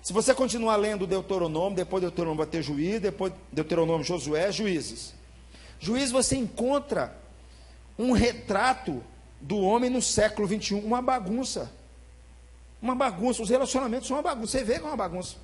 Se você continuar lendo Deuteronômio, depois Deuteronômio vai ter Juízes, depois Deuteronômio, Josué, Juízes. Juízes você encontra um retrato do homem no século 21, uma bagunça, os relacionamentos são uma bagunça, você vê que é uma bagunça,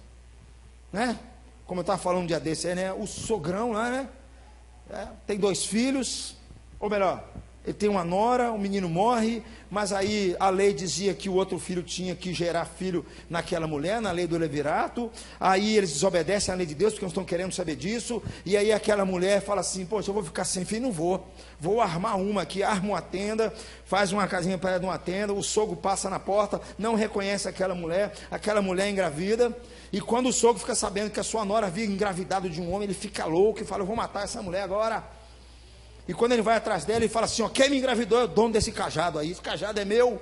né? Como eu estava falando um dia desse, né? O sogrão lá, né? Tem 2 filhos, ou melhor, ele tem uma nora, o menino morre, mas aí a lei dizia que o outro filho tinha que gerar filho naquela mulher, na lei do levirato, aí eles desobedecem à lei de Deus, porque não estão querendo saber disso, e aí aquela mulher fala assim: poxa, eu vou ficar sem filho? Não vou armar uma aqui, arma uma tenda, faz uma casinha perto de uma tenda, o sogro passa na porta, não reconhece aquela mulher engravida, e quando o sogro fica sabendo que a sua nora havia engravidado de um homem, ele fica louco e fala: eu vou matar essa mulher agora. E quando ele vai atrás dela, ele fala assim: ó, quem me engravidou é o dono desse cajado aí, esse cajado é meu.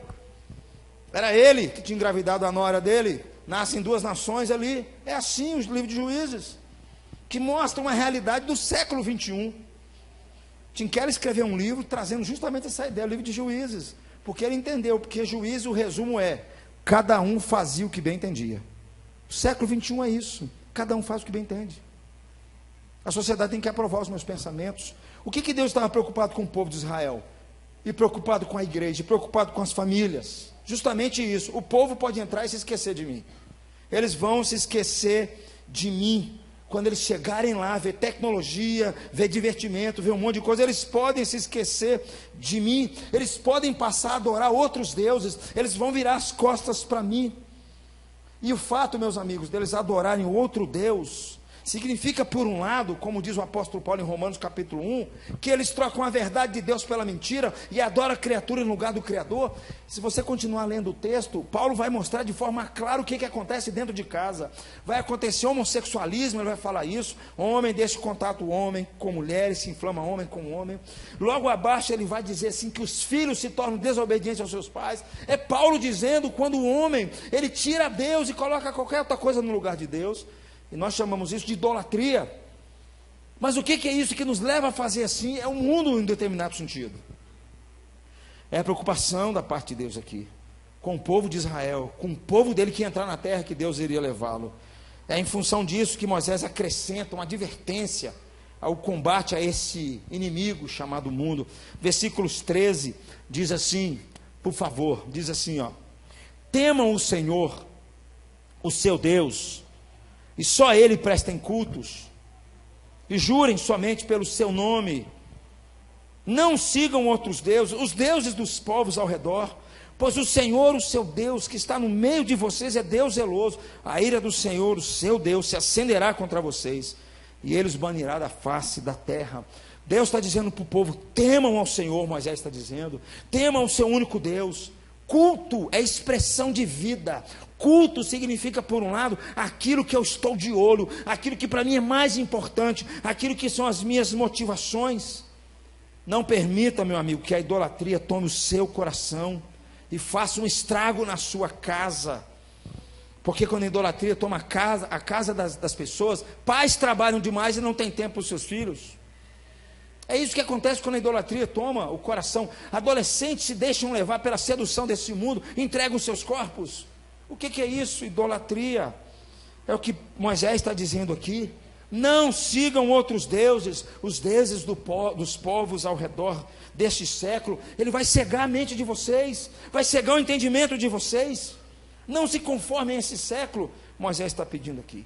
Era ele que tinha engravidado a nora dele. Nascem 2 nações ali. É assim os livros de Juízes, que mostram uma realidade do século 21. Tim Keller escreveu um livro trazendo justamente essa ideia, o livro de Juízes, porque ele entendeu, porque Juízes, o resumo é: cada um fazia o que bem entendia. O século 21 é isso, cada um faz o que bem entende. A sociedade tem que aprovar os meus pensamentos. O que Deus estava preocupado com o povo de Israel? E preocupado com a igreja, e preocupado com as famílias. Justamente isso. O povo pode entrar e se esquecer de mim. Eles vão se esquecer de mim. Quando eles chegarem lá, ver tecnologia, ver divertimento, ver um monte de coisa, eles podem se esquecer de mim. Eles podem passar a adorar outros deuses. Eles vão virar as costas para mim. E o fato, meus amigos, deles adorarem outro Deus, significa, por um lado, como diz o apóstolo Paulo em Romanos capítulo 1, que eles trocam a verdade de Deus pela mentira e adoram a criatura em lugar do Criador. Se você continuar lendo o texto, Paulo vai mostrar de forma clara o que acontece dentro de casa. Vai acontecer homossexualismo, ele vai falar isso: homem deixa contato homem com mulheres, se inflama homem com homem. Logo abaixo ele vai dizer assim que os filhos se tornam desobedientes aos seus pais. É Paulo dizendo quando o homem, ele tira Deus e coloca qualquer outra coisa no lugar de Deus. E nós chamamos isso de idolatria. Mas o que é isso que nos leva a fazer assim? É o mundo em determinado sentido. É a preocupação da parte de Deus aqui, com o povo de Israel, com o povo dele que ia entrar na terra que Deus iria levá-lo. É em função disso que Moisés acrescenta uma advertência ao combate a esse inimigo chamado mundo. Versículos 13 diz assim, por favor, diz assim, ó: temam o Senhor, o seu Deus, e só Ele prestem cultos, e jurem somente pelo seu nome. Não sigam outros deuses, os deuses dos povos ao redor, pois o Senhor, o seu Deus, que está no meio de vocês, é Deus zeloso. A ira do Senhor, o seu Deus, se acenderá contra vocês, e Ele os banirá da face da terra. Deus está dizendo para o povo: temam ao Senhor. Moisés está dizendo: temam ao seu único Deus. Culto é expressão de vida. Culto significa, por um lado, aquilo que eu estou de olho, aquilo que para mim é mais importante, aquilo que são as minhas motivações. Não permita, meu amigo, que a idolatria tome o seu coração e faça um estrago na sua casa. Porque quando a idolatria toma a casa das pessoas, pais trabalham demais e não tem tempo para os seus filhos. É isso que acontece quando a idolatria toma o coração. Adolescentes se deixam levar pela sedução desse mundo, entregam os seus corpos. O que é isso? Idolatria. É o que Moisés está dizendo aqui. Não sigam outros deuses, os deuses dos povos ao redor deste século. Ele vai cegar a mente de vocês, vai cegar o entendimento de vocês. Não se conformem a esse século. Moisés está pedindo aqui.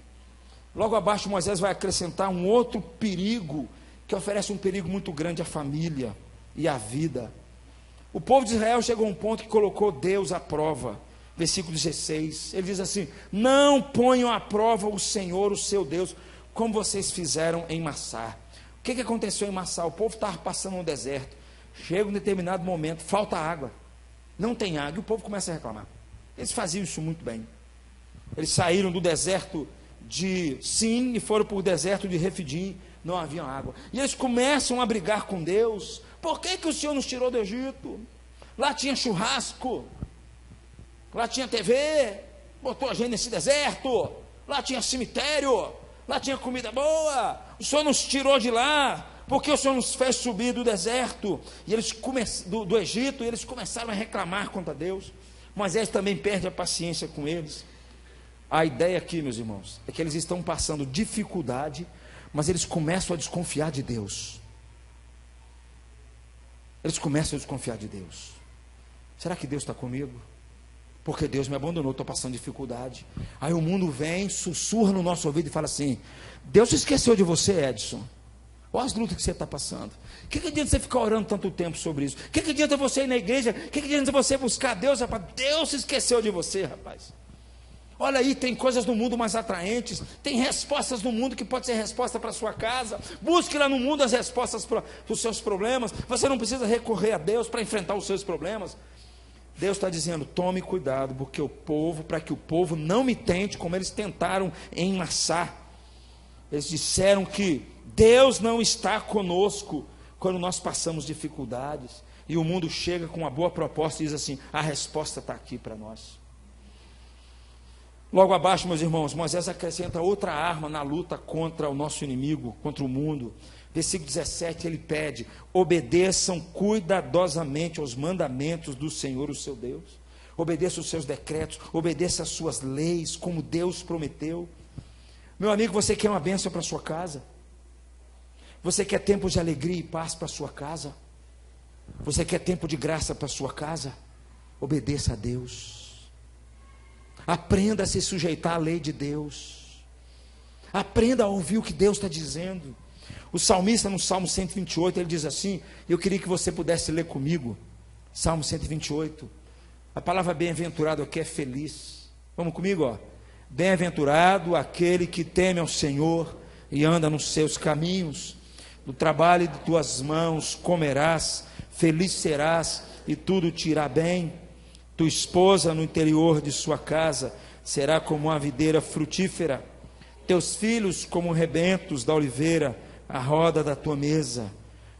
Logo abaixo, Moisés vai acrescentar um outro perigo, que oferece um perigo muito grande à família e à vida. O povo de Israel chegou a um ponto que colocou Deus à prova. Versículo 16, ele diz assim: não ponham à prova o Senhor, o seu Deus, como vocês fizeram em Massá. O que aconteceu em Massá? O povo estava passando no deserto, chega um determinado momento, falta água, não tem água, e o povo começa a reclamar. Eles faziam isso muito bem. Eles saíram do deserto de Sim e foram para o deserto de Refidim, não havia água, e eles começam a brigar com Deus. Por que o Senhor nos tirou do Egito? Lá tinha churrasco, lá tinha TV, botou a gente nesse deserto, lá tinha cemitério, lá tinha comida boa, o Senhor nos tirou de lá, porque o Senhor nos fez subir do deserto, e eles do Egito, e eles começaram a reclamar contra Deus. Moisés também perde a paciência com eles. A ideia aqui, meus irmãos, é que eles estão passando dificuldade, mas eles começam a desconfiar de Deus. Eles começam a desconfiar de Deus. Será que Deus está comigo? Porque Deus me abandonou, estou passando dificuldade. Aí o mundo vem, sussurra no nosso ouvido e fala assim: Deus se esqueceu de você, Edson. Olha as lutas que você está passando. O que adianta você ficar orando tanto tempo sobre isso? O que adianta você ir na igreja? O que adianta você buscar Deus, rapaz? Deus se esqueceu de você, rapaz. Olha aí, tem coisas no mundo mais atraentes, tem respostas no mundo que pode ser resposta para a sua casa. Busque lá no mundo as respostas para os seus problemas. Você não precisa recorrer a Deus para enfrentar os seus problemas. Deus está dizendo: tome cuidado, porque para que o povo não me tente como eles tentaram em Massá. Eles disseram que Deus não está conosco quando nós passamos dificuldades, e o mundo chega com uma boa proposta e diz assim: a resposta está aqui para nós. Logo abaixo, meus irmãos, Moisés acrescenta outra arma na luta contra o nosso inimigo, contra o mundo. Versículo 17, ele pede: obedeçam cuidadosamente aos mandamentos do Senhor, o seu Deus. Obedeça os seus decretos, obedeça as suas leis, como Deus prometeu. Meu amigo, você quer uma bênção para a sua casa? Você quer tempo de alegria e paz para a sua casa? Você quer tempo de graça para a sua casa? Obedeça a Deus. Aprenda a se sujeitar à lei de Deus. Aprenda a ouvir o que Deus está dizendo. O salmista, no Salmo 128, ele diz assim, eu queria que você pudesse ler comigo, Salmo 128, a palavra bem-aventurado aqui é feliz. Vamos comigo, ó. Bem-aventurado aquele que teme ao Senhor e anda nos seus caminhos. No trabalho de tuas mãos comerás, feliz serás e tudo te irá bem. Tua esposa no interior de sua casa será como uma videira frutífera, teus filhos como rebentos da oliveira, a roda da tua mesa.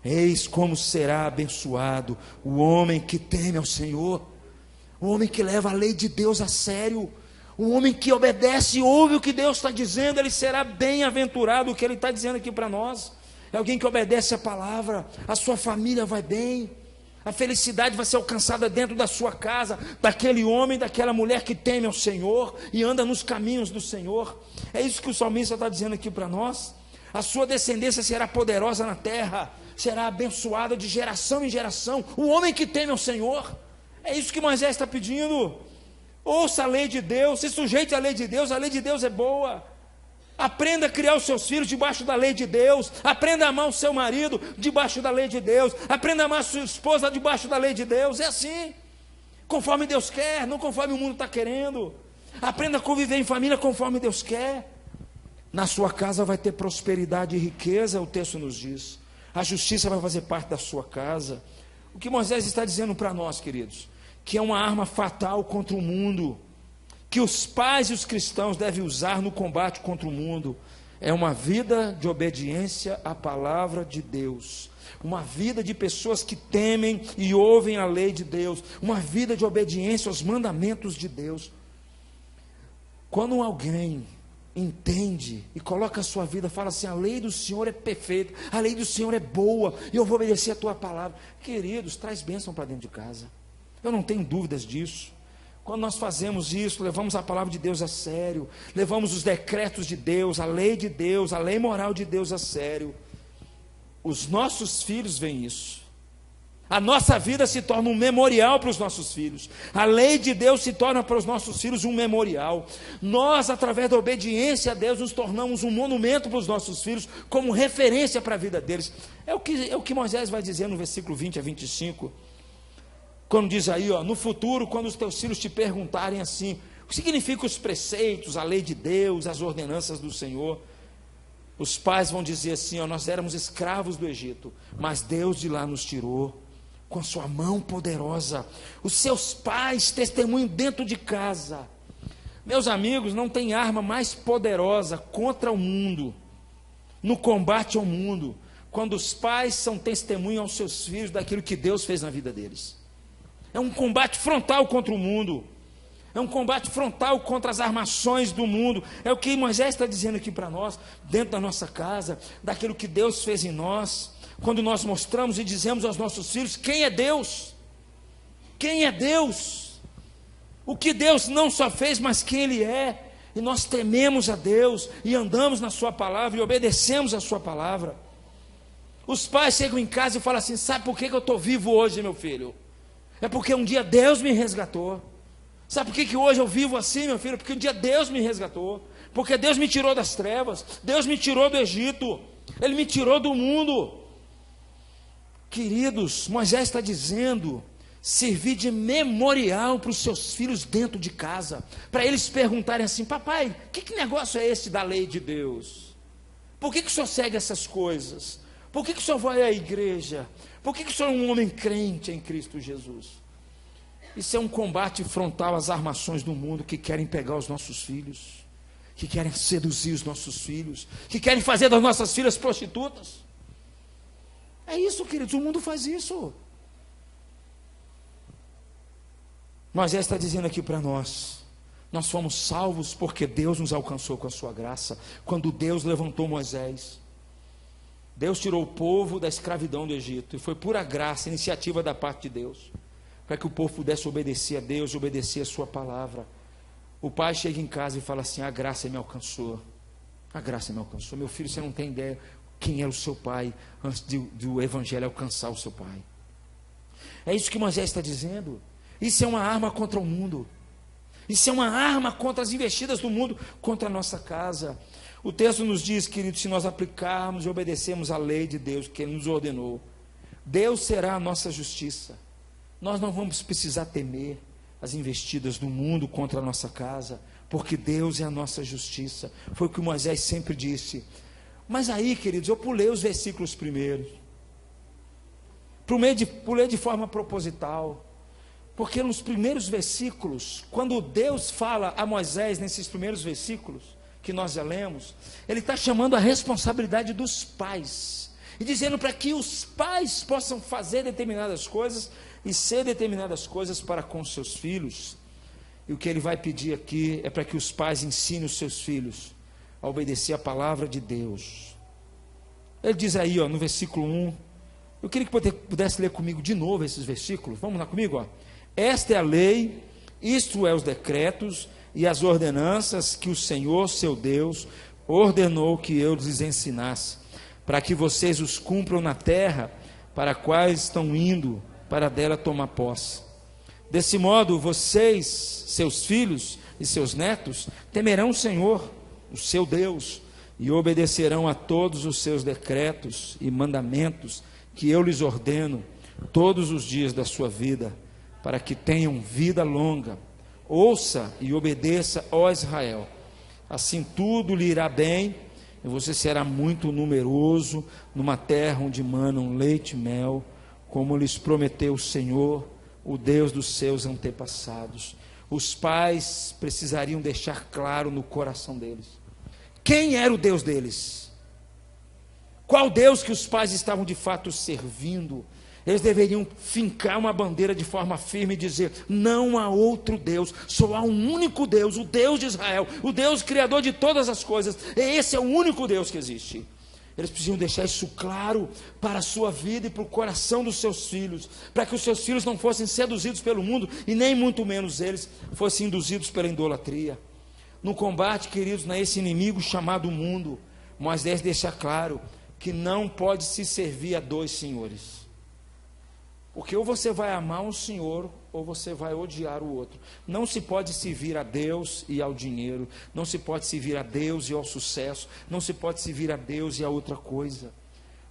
Eis como será abençoado o homem que teme ao Senhor, o homem que leva a lei de Deus a sério, o homem que obedece e ouve o que Deus está dizendo. Ele será bem-aventurado. O que ele está dizendo aqui para nós é alguém que obedece a palavra. A sua família vai bem, a felicidade vai ser alcançada dentro da sua casa, daquele homem, daquela mulher que teme ao Senhor e anda nos caminhos do Senhor. É isso que o salmista está dizendo aqui para nós. A sua descendência será poderosa na terra, será abençoada de geração em geração, o homem que teme ao Senhor. É isso que Moisés está pedindo. Ouça a lei de Deus, se sujeite à lei de Deus. A lei de Deus é boa. Aprenda a criar os seus filhos debaixo da lei de Deus. Aprenda a amar o seu marido debaixo da lei de Deus. Aprenda a amar a sua esposa debaixo da lei de Deus. É assim, conforme Deus quer, não conforme o mundo está querendo. Aprenda a conviver em família conforme Deus quer. Na sua casa vai ter prosperidade e riqueza, o texto nos diz. A justiça vai fazer parte da sua casa. O que Moisés está dizendo para nós, queridos, que é uma arma fatal contra o mundo, que os pais e os cristãos devem usar no combate contra o mundo, é uma vida de obediência à palavra de Deus, uma vida de pessoas que temem e ouvem a lei de Deus, uma vida de obediência aos mandamentos de Deus. Quando alguém entende e coloca a sua vida, fala assim: a lei do Senhor é perfeita, a lei do Senhor é boa, e eu vou obedecer a tua palavra. Queridos, traz bênção para dentro de casa. Eu não tenho dúvidas disso. Quando nós fazemos isso, levamos a palavra de Deus a sério, levamos os decretos de Deus, a lei de Deus, a lei moral de Deus a sério, os nossos filhos veem isso. A nossa vida se torna um memorial para os nossos filhos. A lei de Deus se torna para os nossos filhos um memorial. Nós, através da obediência a Deus, nos tornamos um monumento para os nossos filhos, como referência para a vida deles. É o que Moisés vai dizer no versículo 20 a 25. Quando diz aí, no futuro, quando os teus filhos te perguntarem assim: o que significam os preceitos, a lei de Deus, as ordenanças do Senhor? Os pais vão dizer assim: nós éramos escravos do Egito, mas Deus de lá nos tirou com a sua mão poderosa. Os seus pais testemunham dentro de casa. Meus amigos, não tem arma mais poderosa contra o mundo, no combate ao mundo, quando os pais são testemunhas aos seus filhos daquilo que Deus fez na vida deles. É um combate frontal contra o mundo, é um combate frontal contra as armações do mundo. É o que Moisés está dizendo aqui para nós, dentro da nossa casa, daquilo que Deus fez em nós. Quando nós mostramos e dizemos aos nossos filhos quem é Deus, quem é Deus, o que Deus não só fez, mas quem Ele é, e nós tememos a Deus, e andamos na sua palavra, e obedecemos a sua palavra. Os pais chegam em casa e falam assim: sabe por que eu estou vivo hoje, meu filho? É porque um dia Deus me resgatou. Sabe por que hoje eu vivo assim, meu filho? Porque um dia Deus me resgatou, porque Deus me tirou das trevas, Deus me tirou do Egito, Ele me tirou do mundo. Queridos, Moisés está dizendo: servir de memorial para os seus filhos dentro de casa, para eles perguntarem assim: papai, que negócio é esse da lei de Deus? Por que o senhor segue essas coisas? Por que o senhor vai à igreja? Por que o senhor é um homem crente em Cristo Jesus? Isso é um combate frontal às armações do mundo que querem pegar os nossos filhos, que querem seduzir os nossos filhos, que querem fazer das nossas filhas prostitutas. É isso, queridos, o mundo faz isso. Moisés está dizendo aqui para nós: nós fomos salvos porque Deus nos alcançou com a sua graça. Quando Deus levantou Moisés, Deus tirou o povo da escravidão do Egito, e foi pura graça, iniciativa da parte de Deus, para que o povo pudesse obedecer a Deus, obedecer a sua palavra. O pai chega em casa e fala assim: a graça me alcançou, a graça me alcançou. Meu filho, você não tem ideia quem era o seu pai antes do evangelho alcançar o seu pai. É isso que Moisés está dizendo. Isso é uma arma contra o mundo, isso é uma arma contra as investidas do mundo, contra a nossa casa. O texto nos diz, queridos, se nós aplicarmos e obedecermos a lei de Deus que Ele nos ordenou, Deus será a nossa justiça. Nós não vamos precisar temer as investidas do mundo contra a nossa casa, porque Deus é a nossa justiça. Foi o que Moisés sempre disse. Mas aí, queridos, eu pulei os versículos primeiros, pulei de forma proposital, porque nos primeiros versículos, quando Deus fala a Moisés, nesses primeiros versículos que nós já lemos, Ele está chamando a responsabilidade dos pais, e dizendo para que os pais possam fazer determinadas coisas, e ser determinadas coisas para com seus filhos. E o que Ele vai pedir aqui é para que os pais ensinem os seus filhos a obedecer a palavra de Deus. Ele diz aí, no versículo 1, eu queria que você pudesse ler comigo de novo esses versículos. Vamos lá comigo, Esta é a lei, isto é os decretos e as ordenanças que o Senhor, seu Deus, ordenou que eu lhes ensinasse, para que vocês os cumpram na terra para a qual estão indo, para dela tomar posse. Desse modo, vocês, seus filhos e seus netos, temerão o Senhor, o seu Deus, e obedecerão a todos os seus decretos e mandamentos que eu lhes ordeno todos os dias da sua vida, para que tenham vida longa. Ouça e obedeça, ó Israel, assim tudo lhe irá bem, e você será muito numeroso numa terra onde manam leite e mel, como lhes prometeu o Senhor, o Deus dos seus antepassados. Os pais precisariam deixar claro no coração deles quem era o Deus deles, qual Deus que os pais estavam de fato servindo. Eles deveriam fincar uma bandeira de forma firme e dizer: não há outro Deus, só há um único Deus, o Deus de Israel, o Deus criador de todas as coisas. Esse é o único Deus que existe. Eles precisam deixar isso claro para a sua vida e para o coração dos seus filhos, para que os seus filhos não fossem seduzidos pelo mundo e nem muito menos eles fossem induzidos pela idolatria. No combate, queridos, a esse inimigo chamado mundo, Moisés deixa claro que não pode se servir a dois senhores. Porque ou você vai amar um senhor, ou você vai odiar o outro. Não se pode servir a Deus e ao dinheiro. Não se pode servir a Deus e ao sucesso. Não se pode servir a Deus e a outra coisa.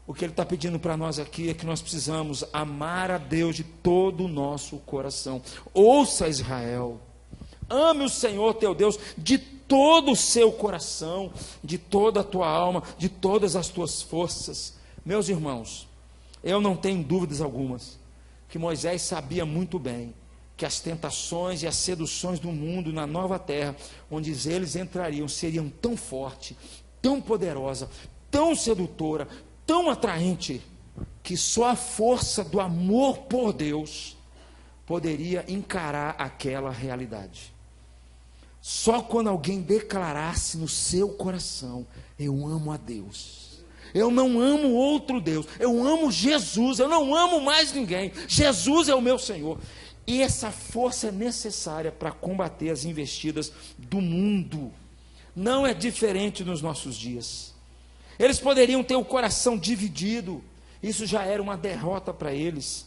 O que ele está pedindo para nós aqui é que nós precisamos amar a Deus de todo o nosso coração. Ouça, Israel. Ame o Senhor teu Deus de todo o seu coração, de toda a tua alma, de todas as tuas forças. Meus irmãos, eu não tenho dúvidas algumas que Moisés sabia muito bem que as tentações e as seduções do mundo na nova terra, onde eles entrariam, seriam tão forte, tão poderosa, tão sedutora, tão atraente, que só a força do amor por Deus poderia encarar aquela realidade. Só quando alguém declarasse no seu coração: eu amo a Deus, eu não amo outro Deus, eu amo Jesus, eu não amo mais ninguém, Jesus é o meu Senhor. E essa força é necessária para combater as investidas do mundo. Não é diferente nos nossos dias. Eles poderiam ter o coração dividido, isso já era uma derrota para eles.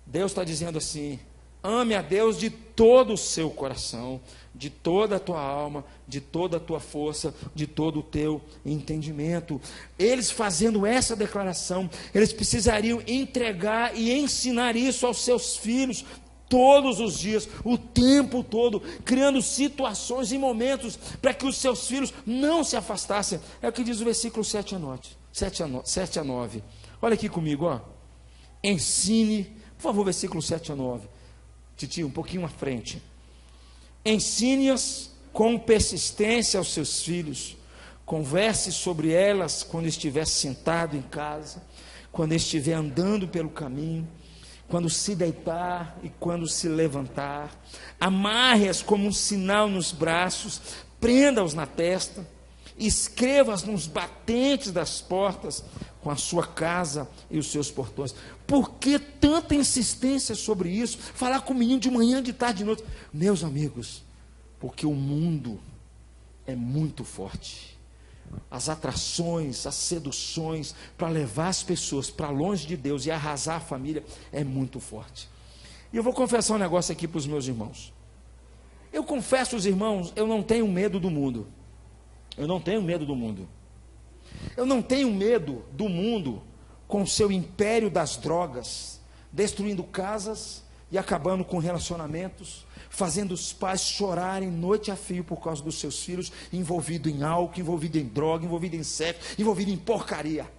Deus está dizendo assim: ame a Deus de todo o seu coração, de toda a tua alma, de toda a tua força, de todo o teu entendimento. Eles fazendo essa declaração, eles precisariam entregar e ensinar isso aos seus filhos todos os dias, o tempo todo, criando situações e momentos para que os seus filhos não se afastassem. É o que diz o versículo 7 a 9. Olha aqui comigo, ó. Ensine, por favor, versículo 7 a 9. Titi, um pouquinho à frente. Ensine-as com persistência aos seus filhos. Converse sobre elas quando estiver sentado em casa, quando estiver andando pelo caminho, quando se deitar e quando se levantar. Amarre-as como um sinal nos braços, prenda-os na testa, escreva-as nos batentes das portas, com a sua casa e os seus portões. Por que tanta insistência sobre isso? Falar com o menino de manhã, de tarde, de noite. Meus amigos, porque o mundo é muito forte. As atrações, as seduções para levar as pessoas para longe de Deus e arrasar a família é muito forte. E eu vou confessar um negócio aqui para os meus irmãos. Eu confesso aos irmãos, eu não tenho medo do mundo. Eu não tenho medo do mundo. Eu não tenho medo do mundo com o seu império das drogas, destruindo casas e acabando com relacionamentos, fazendo os pais chorarem noite a fio por causa dos seus filhos, envolvido em álcool, envolvido em droga, envolvido em sexo, envolvido em porcaria.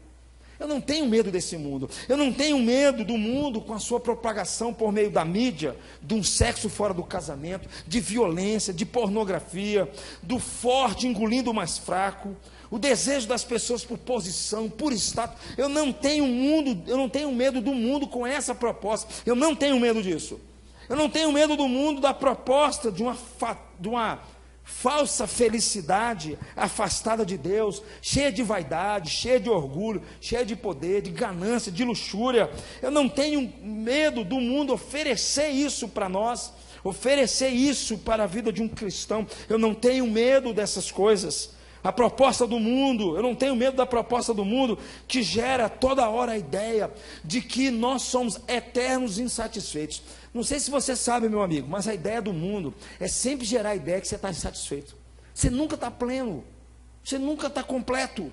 Eu não tenho medo desse mundo. Eu não tenho medo do mundo com a sua propagação por meio da mídia, de um sexo fora do casamento, de violência, de pornografia, do forte engolindo o mais fraco, o desejo das pessoas por posição, por status. Eu não tenho medo do mundo com essa proposta. Eu não tenho medo disso. Eu não tenho medo do mundo da proposta de uma falsa felicidade afastada de Deus, cheia de vaidade, cheia de orgulho, cheia de poder, de ganância, de luxúria. Eu não tenho medo do mundo oferecer isso para nós, oferecer isso para a vida de um cristão. Eu não tenho medo dessas coisas. A proposta do mundo, eu não tenho medo da proposta do mundo que gera toda hora a ideia de que nós somos eternos insatisfeitos. Não sei se você sabe, meu amigo, mas a ideia do mundo é sempre gerar a ideia que você está insatisfeito. Você nunca está pleno, você nunca está completo,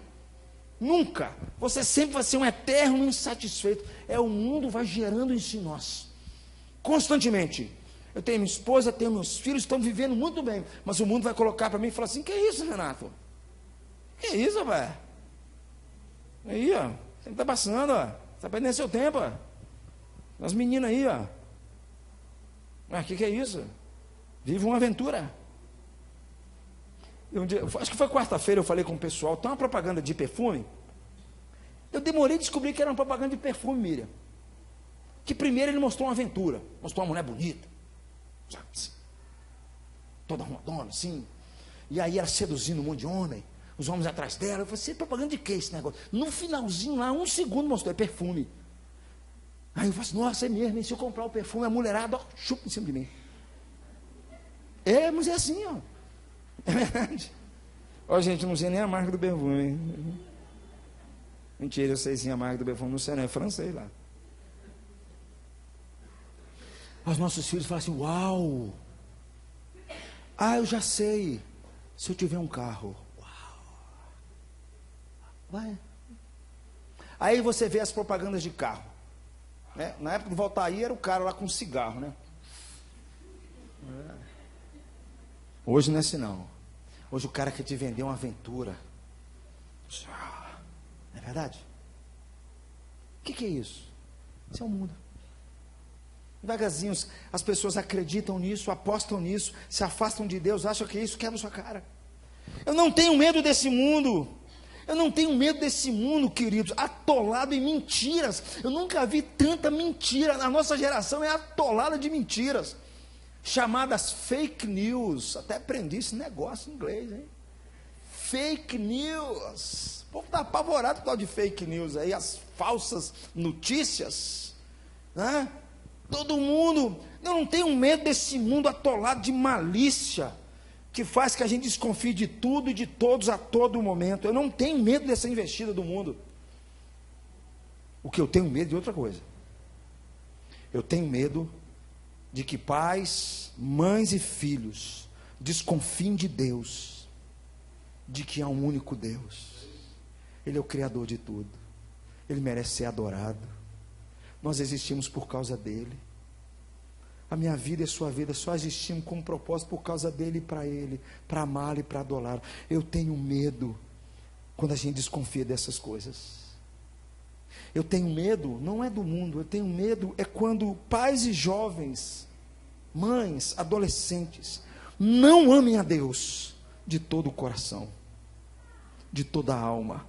nunca. Você sempre vai ser um eterno insatisfeito. O mundo vai gerando isso em nós, constantemente. Eu tenho minha esposa, tenho meus filhos, estão vivendo muito bem, mas o mundo vai colocar para mim e falar assim: que é isso, Renato? Que isso, rapaz? Aí, ó, você está passando, ó, você está perdendo seu tempo, ó. As meninas aí, ó. Mas que é isso? Vive uma aventura. Acho que foi quarta-feira, eu falei com o pessoal, tem uma propaganda de perfume. Eu demorei a descobrir que era uma propaganda de perfume, Miriam. Que primeiro ele mostrou uma aventura, mostrou uma mulher bonita, sabe, assim, toda arrumadona, assim, e aí ela seduzindo um monte de homem, os homens atrás dela. Eu falei, você é propaganda de que esse negócio? No finalzinho lá, 1 segundo mostrou, é perfume. Aí eu falei assim, nossa, é mesmo, hein? Se eu comprar o perfume, a mulherada, ó, chupa em cima de mim. Mas é assim, ó. É verdade. Ó, gente, eu não sei nem a marca do perfume, hein? Mentira, eu sei sim a marca do perfume, não sei, não, é francês lá. Os nossos filhos falam assim, uau! Eu já sei, se eu tiver um carro. Uau! Vai. Aí você vê as propagandas de carro. Né? Na época do Valtair era o cara lá com cigarro, né? Hoje não é assim não. Hoje o cara quer te vender uma aventura. Não é verdade? O que é isso? Isso é o mundo. Devagarzinho, as pessoas acreditam nisso, apostam nisso, se afastam de Deus, acham que isso quebra sua cara. Eu não tenho medo desse mundo. Eu não tenho medo desse mundo, queridos, atolado em mentiras. Eu nunca vi tanta mentira. A nossa geração é atolada de mentiras, chamadas fake news. Até aprendi esse negócio em inglês, hein? Fake news. O povo está apavorado com o tal de fake news aí, as falsas notícias, né? Todo mundo. Eu não tenho medo desse mundo atolado de malícia, que faz que a gente desconfie de tudo e de todos a todo momento. Eu não tenho medo dessa investida do mundo. O que eu tenho medo é de outra coisa. Eu tenho medo de que pais, mães e filhos desconfiem de Deus, de que há um único Deus. Ele é o Criador de tudo. Ele merece ser adorado. Nós existimos por causa dele. A minha vida e a sua vida só existimos com um propósito por causa dele e para ele, para amá-lo e para adorá-lo. Eu tenho medo quando a gente desconfia dessas coisas. Eu tenho medo, não é do mundo, eu tenho medo é quando pais e jovens, mães, adolescentes, não amem a Deus de todo o coração, de toda a alma,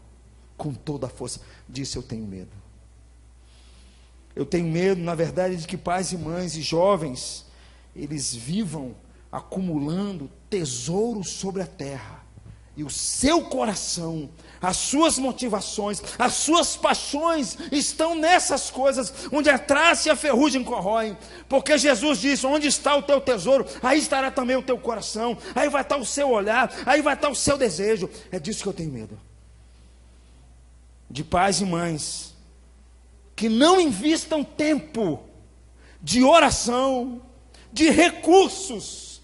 com toda a força. Disso eu tenho medo. Eu tenho medo, na verdade, de que pais e mães e jovens, eles vivam acumulando tesouros sobre a terra, e o seu coração, as suas motivações, as suas paixões estão nessas coisas, onde a traça e a ferrugem corroem, porque Jesus disse, onde está o teu tesouro, aí estará também o teu coração, aí vai estar o seu olhar, aí vai estar o seu desejo. É disso que eu tenho medo, de pais e mães que não investam tempo de oração, de recursos,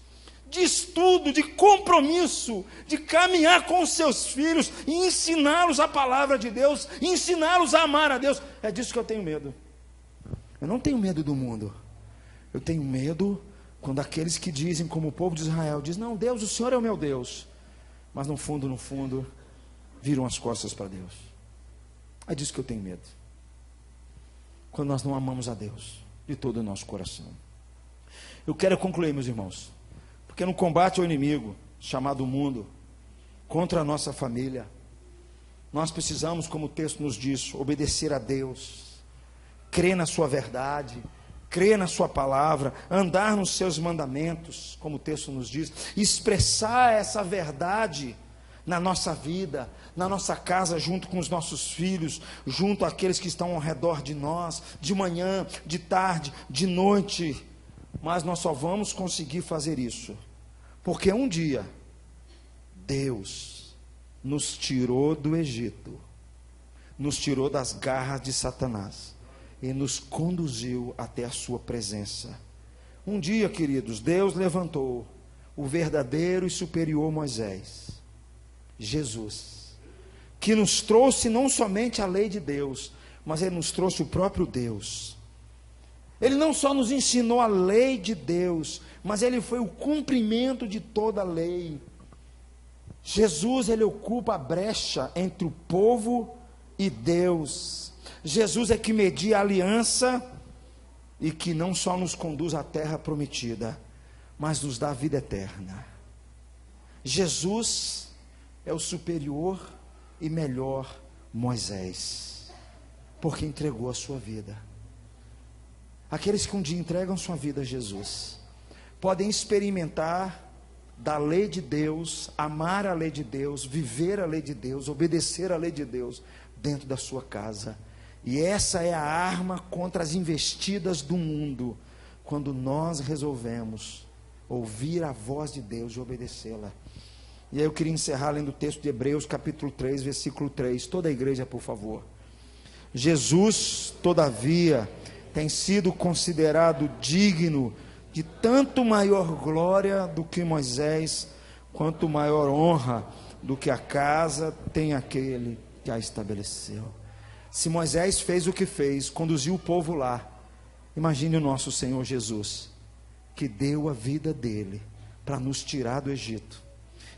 de estudo, de compromisso, de caminhar com os seus filhos e ensiná-los a palavra de Deus, ensiná-los a amar a Deus. É disso que eu tenho medo. Eu não tenho medo do mundo. Eu tenho medo quando aqueles que dizem, como o povo de Israel, dizem, não, Deus, o Senhor é o meu Deus, mas no fundo, viram as costas para Deus. É disso que eu tenho medo. Quando nós não amamos a Deus de todo o nosso coração. Eu quero concluir, meus irmãos, porque no combate ao inimigo, chamado mundo, contra a nossa família, nós precisamos, como o texto nos diz, obedecer a Deus, crer na sua verdade, crer na sua palavra, andar nos seus mandamentos, como o texto nos diz, expressar essa verdade na nossa vida, na nossa casa, junto com os nossos filhos, junto àqueles que estão ao redor de nós, de manhã, de tarde, de noite. Mas nós só vamos conseguir fazer isso porque um dia Deus nos tirou do Egito, nos tirou das garras de Satanás e nos conduziu até a sua presença. Um dia, queridos, Deus levantou o verdadeiro e superior Moisés, Jesus, que nos trouxe não somente a lei de Deus, mas ele nos trouxe o próprio Deus. Ele não só nos ensinou a lei de Deus, mas ele foi o cumprimento de toda a lei. Jesus, ele ocupa a brecha entre o povo e Deus. Jesus é que media a aliança e que não só nos conduz à terra prometida, mas nos dá a vida eterna. Jesus é o superior e melhor Moisés, porque entregou a sua vida. aqueles que um dia entregam sua vida a Jesus, podem experimentar da lei de Deus, amar a lei de Deus, viver a lei de Deus, obedecer a lei de Deus dentro da sua casa. E essa é a arma contra as investidas do mundo, quando nós resolvemos ouvir a voz de Deus e obedecê-la. E aí eu queria encerrar lendo o texto de Hebreus capítulo 3, versículo 3. Toda a igreja, por favor. Jesus, todavia, tem sido considerado digno de tanto maior glória do que Moisés, quanto maior honra do que a casa tem aquele que a estabeleceu. Se Moisés fez o que fez, conduziu o povo lá, imagine o nosso Senhor Jesus, que deu a vida dele para nos tirar do Egito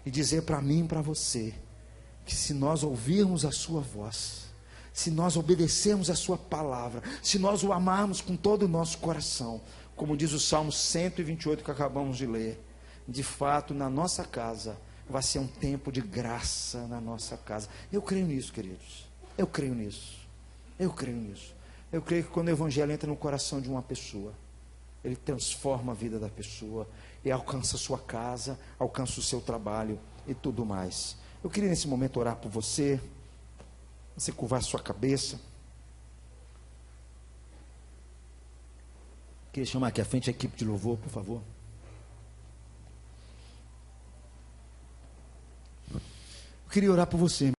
e dizer para mim e para você que se nós ouvirmos a sua voz, se nós obedecermos a sua palavra, se nós o amarmos com todo o nosso coração, como diz o Salmo 128 que acabamos de ler, de fato na nossa casa vai ser um tempo de graça na nossa casa. Eu creio nisso, queridos. Eu creio nisso. Eu creio nisso. Eu creio que quando o evangelho entra no coração de uma pessoa, ele transforma a vida da pessoa e alcança a sua casa, alcança o seu trabalho e tudo mais. Eu queria nesse momento orar por você, você curvar a sua cabeça. Queria chamar aqui à frente a equipe de louvor, por favor. Eu queria orar por você.